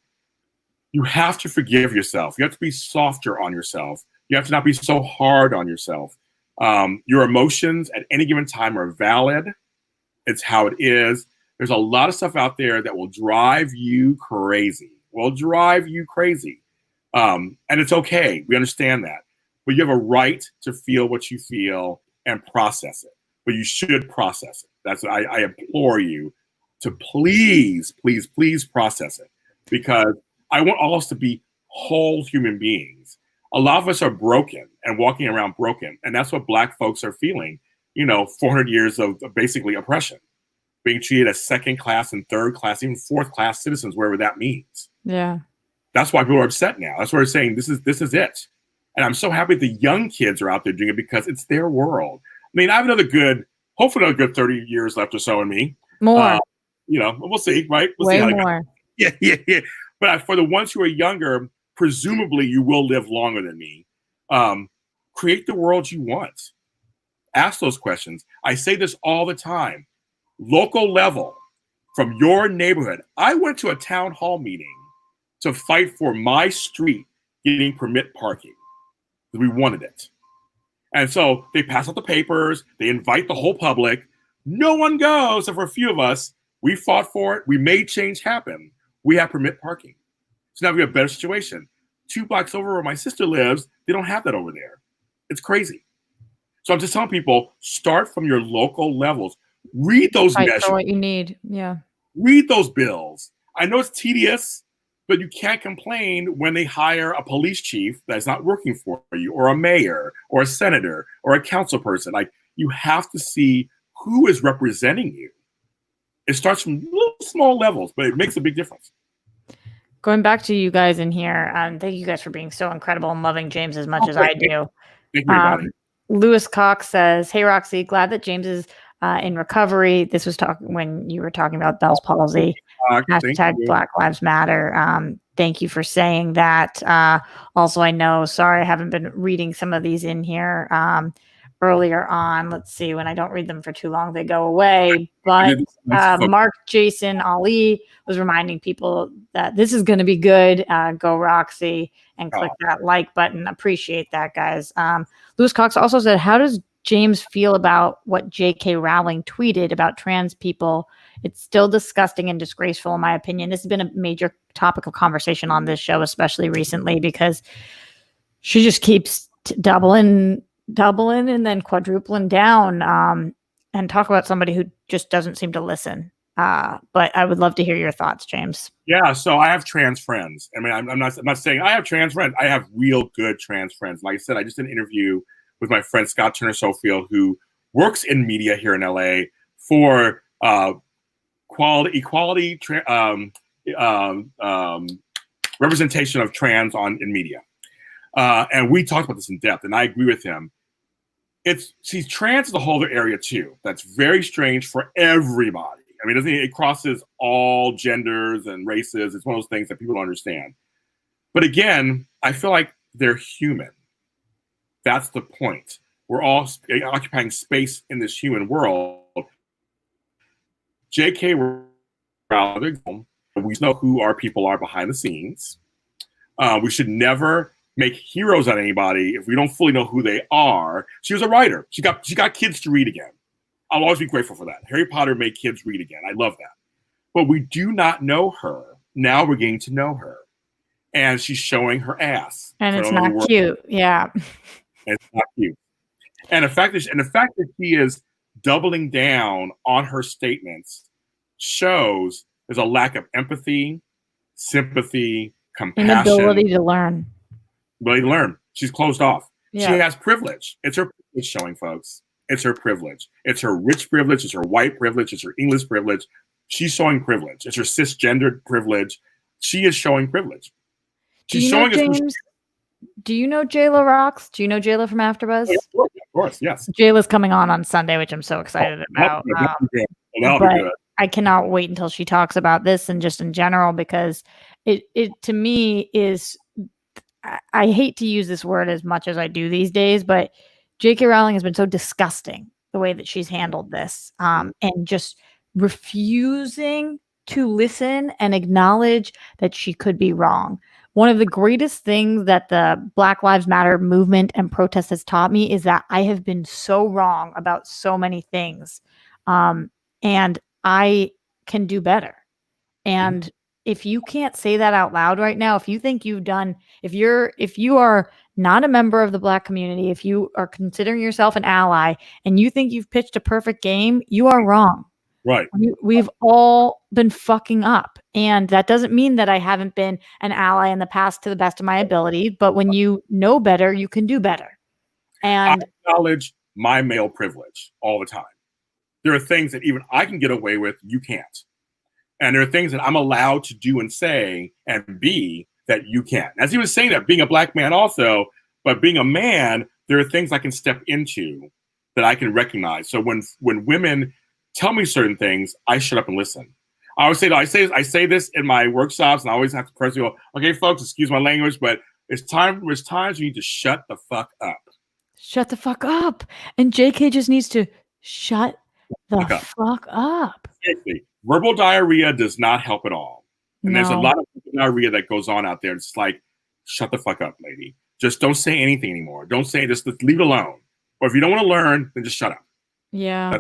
You have to forgive yourself. You have to be softer on yourself. You have to not be so hard on yourself. Your emotions at any given time are valid. It's how it is. There's a lot of stuff out there that will drive you crazy. And it's okay. We understand that. But you have a right to feel what you feel and process it. But you should process it. That's what I implore you to please process it. Because I want all of us to be whole human beings. A lot of us are broken and walking around broken. And that's what Black folks are feeling. 400 years of basically oppression, being treated as second class and third class, even fourth class citizens, wherever that means. Yeah. That's why people are upset now. That's why we're saying this is it. And I'm so happy the young kids are out there doing it because it's their world. I mean, I have hopefully another good 30 years left or so in me. More. We'll see, right? We'll Way see how more. Yeah. But for the ones who are younger, presumably you will live longer than me. Create the world you want. Ask those questions. I say this all the time. Local level, from your neighborhood. I went to a town hall meeting to fight for my street getting permit parking. We wanted it. And so they pass out the papers. They invite the whole public. No one goes, except for a few of us. We fought for it. We made change happen. We have permit parking. So now we have a better situation. 2 blocks over where my sister lives, they don't have that over there. It's crazy. So I'm just telling people, start from your local levels. Read those measures. For what you need. Yeah. Read those bills. I know it's tedious, but you can't complain when they hire a police chief that's not working for you, or a mayor, or a senator, or a council person. Like, you have to see who is representing you. It starts from little small levels, but it makes a big difference. Going back to you guys in here, thank you guys for being so incredible and loving James as much as I do. Thank you, Lewis Cox says, "Hey Roxy, glad that James is in recovery." This was when you were talking about Bell's palsy. Hashtag Black Lives Matter. Thank you for saying that. Also, I know, sorry, I haven't been reading some of these in here earlier on. Let's see, when I don't read them for too long, they go away. But Mark Jason Ali was reminding people that this is going to be good. Go Roxy and click that like button. Appreciate that, guys. Lewis Cox also said, how does James feel about what J.K. Rowling tweeted about trans people? It's still disgusting and disgraceful, in my opinion. This has been a major topic of conversation on this show, especially recently, because she just keeps doubling and then quadrupling down, and talk about somebody who just doesn't seem to listen. But I would love to hear your thoughts, James. Yeah, so I have trans friends. I mean, I'm not saying I have trans friends. I have real good trans friends. Like I said, I just did an interview with my friend Scott Turner Sofield, who works in media here in LA for equality, representation of trans in media. And we talked about this in depth, and I agree with him. Trans is a whole other area too. That's very strange for everybody. I mean, it crosses all genders and races. It's one of those things that people don't understand. But again, I feel like they're human. That's the point. We're all occupying space in this human world. J.K. Rowling, we know who our people are behind the scenes. We should never make heroes out of anybody if we don't fully know who they are. She was a writer. She got kids to read again. I'll always be grateful for that. Harry Potter made kids read again. I love that. But we do not know her. Now we're getting to know her. And she's showing her ass. And it's not cute. Yeah. It's not cute. And the fact that she is doubling down on her statements shows there's a lack of empathy, sympathy, compassion. Inability to learn. Ability to learn. She's closed off. Yeah. She has privilege. It's her privilege showing, folks. It's her privilege. It's her rich privilege. It's her white privilege. It's her English privilege. She's showing privilege. It's her cisgendered privilege. She is showing privilege. She's showing us. Do you know Jayla Rocks? Do you know Jayla from AfterBuzz? Of course, yes. Jayla's coming on Sunday, which I'm so excited about. But I cannot wait until she talks about this and just in general, because it to me is, I hate to use this word as much as I do these days, but J.K. Rowling has been so disgusting the way that she's handled this, and just refusing to listen and acknowledge that she could be wrong. One of the greatest things that the Black Lives Matter movement and protest has taught me is that I have been so wrong about so many things. And I can do better. And if you can't say that out loud right now, if you think if you are not a member of the Black community, if you are considering yourself an ally and you think you've pitched a perfect game, you are wrong. Right. We've all been fucking up. And that doesn't mean that I haven't been an ally in the past to the best of my ability. But when you know better, you can do better. And I acknowledge my male privilege all the time. There are things that even I can get away with, you can't. And there are things that I'm allowed to do and say and be that you can't. As he was saying that, being a black man also, but being a man, there are things I can step into that I can recognize. So when women tell me certain things, I shut up and listen. I always say that I say this in my workshops, and I always have to personally go, okay, folks, excuse my language, but there's times you need to shut the fuck up. Shut the fuck up. And JK just needs to shut the fuck up. Seriously, verbal diarrhea does not help at all. And there's a lot of diarrhea that goes on out there. It's like, shut the fuck up, lady. Just don't say anything anymore. Don't say, just leave it alone. Or if you don't want to learn, then just shut up. Yeah.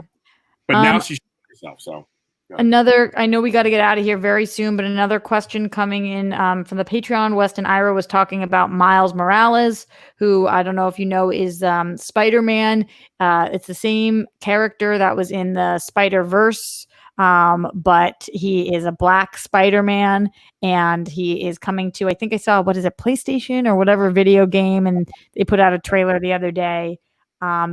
But now she's herself, so. Another, I know we got to get out of here very soon, but another question coming in from the Patreon. Weston Ira was talking about Miles Morales, who I don't know if you know is Spider-Man. It's the same character that was in the Spider-Verse, but he is a black Spider-Man, and he is coming to, I think I saw, what is it, PlayStation or whatever video game, and they put out a trailer the other day.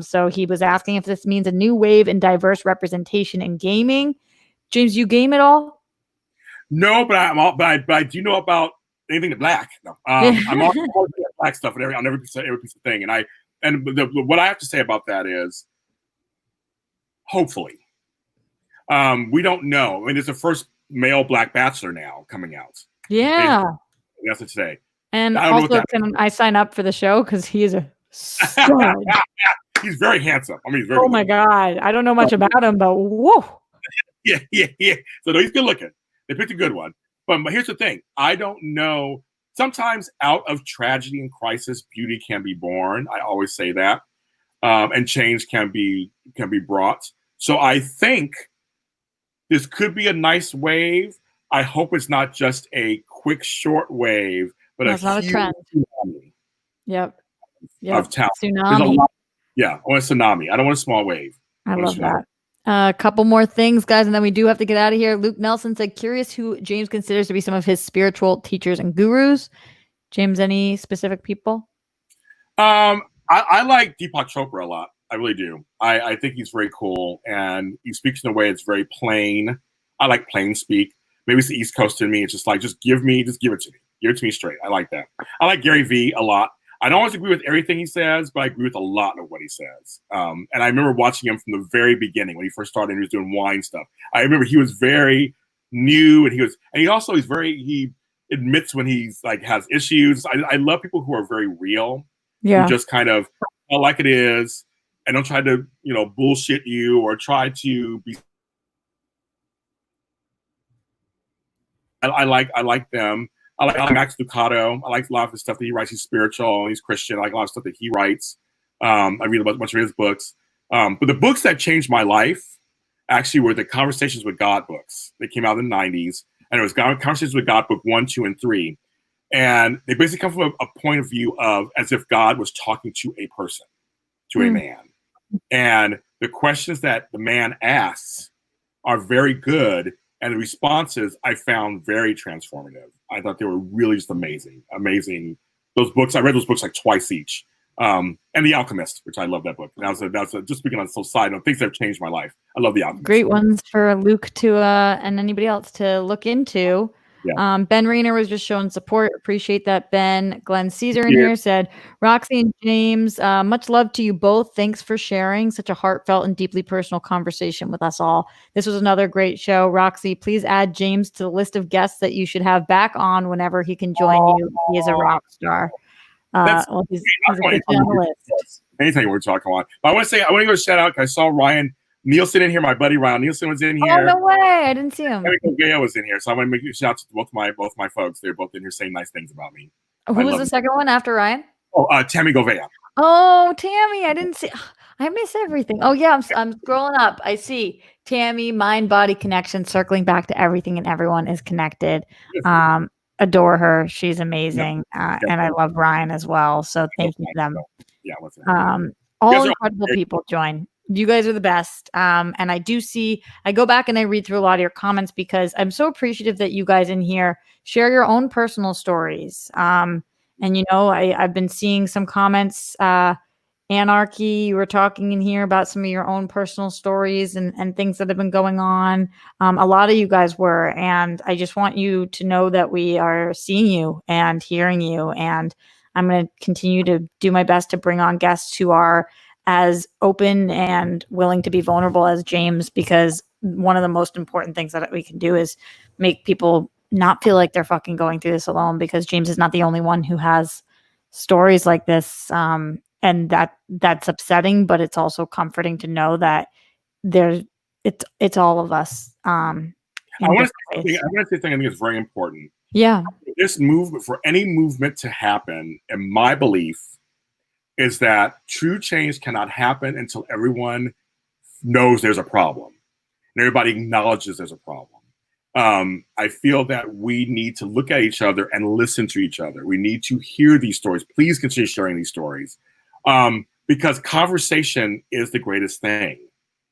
So he was asking if this means a new wave in diverse representation in gaming. James, you game at all? No, but I do know about anything to black. No. I'm always black stuff on every piece of thing. And what I have to say about that is, hopefully, we don't know. I mean, there's the first male black bachelor now coming out. Yeah, that's it today. And also, can I sign up for the show because he is a stud. He's very handsome. I mean, he's very. Oh my god, I don't know much about him, but whoa. Yeah. So no, he's good looking. They picked a good one. But here's the thing. I don't know. Sometimes out of tragedy and crisis, beauty can be born. I always say that. And change can be brought. So I think this could be a nice wave. I hope it's not just a quick, short wave, but not a trend. Tsunami. Yep. Of talent. Tsunami. I want a tsunami. I don't want a small wave. I love that. A couple more things, guys, and then we do have to get out of here. Luke Nelson said, curious who James considers to be some of his spiritual teachers and gurus. James, any specific people? I like Deepak Chopra a lot. I really do. I think he's very cool, and he speaks in a way that's very plain. I like plain speak. Maybe it's the East Coast in me. It's just like, just give it to me. Give it to me straight. I like that. I like Gary Vee a lot. I don't always agree with everything he says, but I agree with a lot of what he says. And I remember watching him from the very beginning when he first started and he was doing wine stuff. I remember he was very new, and he admits when he's like has issues. I love people who are very real. Yeah. Who just kind of tell like it is and don't try to, bullshit you or try to be. I like them. I like Max Lucado. I like a lot of the stuff that he writes. He's spiritual. He's Christian. I like a lot of stuff that he writes. I read a bunch of his books. But the books that changed my life actually were the Conversations with God books. They came out in the 90s. And it was Conversations with God book 1, 2, and 3. And they basically come from a point of view of as if God was talking to a person, to a man. And the questions that the man asks are very good. And the responses I found very transformative. I thought they were really just amazing. Those books, I read those books like twice each. And The Alchemist, which I love that book. That's just speaking on side note, things that have changed my life. I love The Alchemist. Great ones for Luke to and anybody else to look into. Yeah. Ben Rayner was just showing support. Appreciate that, Ben. Glenn Caesar in here said, Roxy and James, much love to you both. Thanks for sharing such a heartfelt and deeply personal conversation with us all. This was another great show. Roxy, please add James to the list of guests that you should have back on whenever he can join you. He is a rock star. He's on the list. Anything we're talking about. But I want to give a shout out because I saw Ryan Nielsen in here. My buddy Ryan Nielsen was in here. Oh, no way. I didn't see him. Gail was in here. So I want to make a shout out to both my folks. They're both in here saying nice things about me. Who was the second one after Ryan? Oh, Tammy Govea. Oh, Tammy. I didn't see. I miss everything. Oh, yeah. I'm scrolling up. I see Tammy, mind body connection, circling back to everything and everyone is connected. Adore her. She's amazing. And I love Ryan as well. So thank you to them. Yeah. All incredible people join. You guys are the best. And I go back and I read through a lot of your comments because I'm so appreciative that you guys in here share your own personal stories. And I've been seeing some comments Anarchy. You were talking in here about some of your own personal stories and things that have been going on. A lot of you guys were, and I just want you to know that we are seeing you and hearing you. And I'm going to continue to do my best to bring on guests who are as open and willing to be vulnerable as James, because one of the most important things that we can do is make people not feel like they're fucking going through this alone, because James is not the only one who has stories like this. And that's upsetting, but it's also comforting to know that there's it's all of us. I want to say something I think is very important. Yeah. This movement, for any movement to happen, in my belief, is that true change cannot happen until everyone knows there's a problem and everybody acknowledges there's a problem. I feel that we need to look at each other and listen to each other. We need to hear these stories. Please continue sharing these stories. Because conversation is the greatest thing.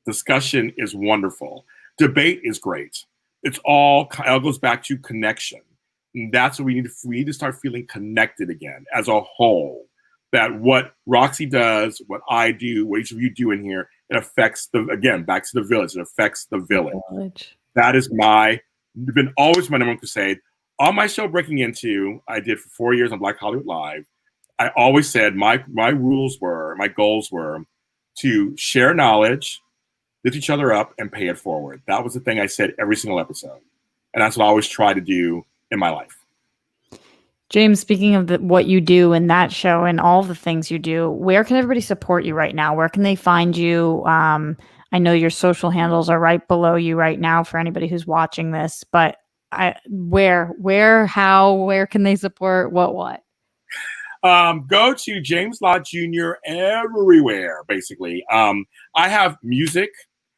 Discussion is wonderful. Debate is great. It all goes back to connection. And that's what we need. We need to start feeling connected again as a whole. That what Roxy does, what I do, what each of you do in here, it affects again, back to the village. It affects the village. That is been always my number one crusade. On my show, Breaking Into, I did for 4 years on Black Hollywood Live. I always said my goals were to share knowledge, lift each other up, and pay it forward. That was the thing I said every single episode. And that's what I always try to do in my life. James, speaking of what you do in that show and all the things you do, where can everybody support you right now? Where can they find you? I know your social handles are right below you right now for anybody who's watching this, but where can they support what? Go to James Lott Jr. everywhere, basically. I have music.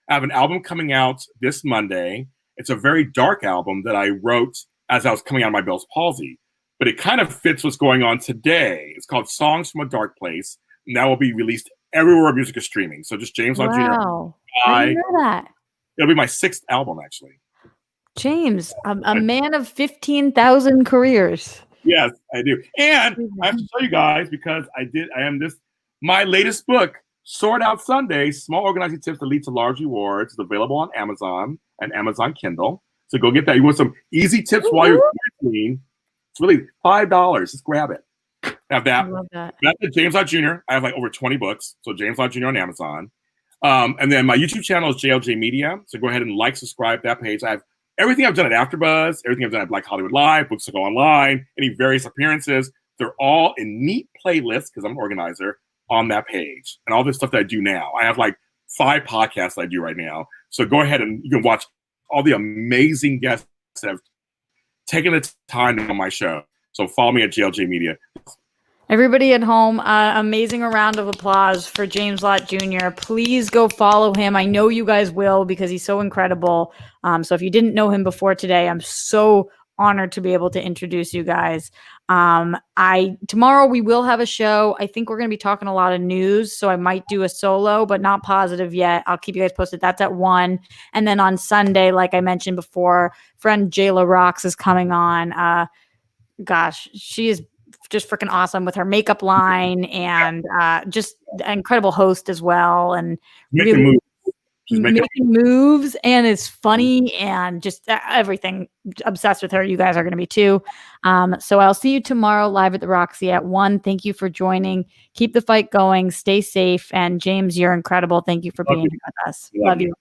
I have an album coming out this Monday. It's a very dark album that I wrote as I was coming out of my Bell's palsy, but it kind of fits what's going on today. It's called Songs from a Dark Place, and that will be released everywhere music is streaming. So just James Lott Jr. Wow. I didn't know that. It'll be my 6th album, actually. James, a man of 15,000 careers. Yes, I do. And I have to show you guys, because my latest book, Sort Out Sunday, Small Organizing Tips That Lead to Large Rewards, is available on Amazon and Amazon Kindle. So go get that. You want some easy tips while you're quarantining? It's really $5. Just grab it. Have that. I love that. That's at James Lott Jr. I have like over 20 books. So James Lott Jr. on Amazon. And then my YouTube channel is JLJ Media. So go ahead and subscribe that page. I have everything I've done at AfterBuzz, everything I've done at Black Hollywood Live, Books to Go Online, any various appearances. They're all in neat playlists, because I'm an organizer, on that page. And all this stuff that I do now. I have like 5 podcasts I do right now. So go ahead and you can watch all the amazing guests that have taken the time on my show. So follow me at JLJ Media. Everybody at home, amazing round of applause for James Lott Jr. Please go follow him. I know you guys will, because he's so incredible. So if you didn't know him before today, I'm so honored to be able to introduce you guys. Tomorrow we will have a show. I think we're going to be talking a lot of news, so I might do a solo, but not positive yet. I'll keep you guys posted. That's at 1. And then on Sunday, like I mentioned before, friend Jayla Rocks is coming on. Gosh, she is just freaking awesome with her makeup line, and just an incredible host as well. And really making moves, and is funny, and just everything. Obsessed with her. You guys are going to be too. So I'll see you tomorrow live at the Roxy at 1. Thank you for joining. Keep the fight going. Stay safe. And James, you're incredible. Thank you for being here with us. Love you.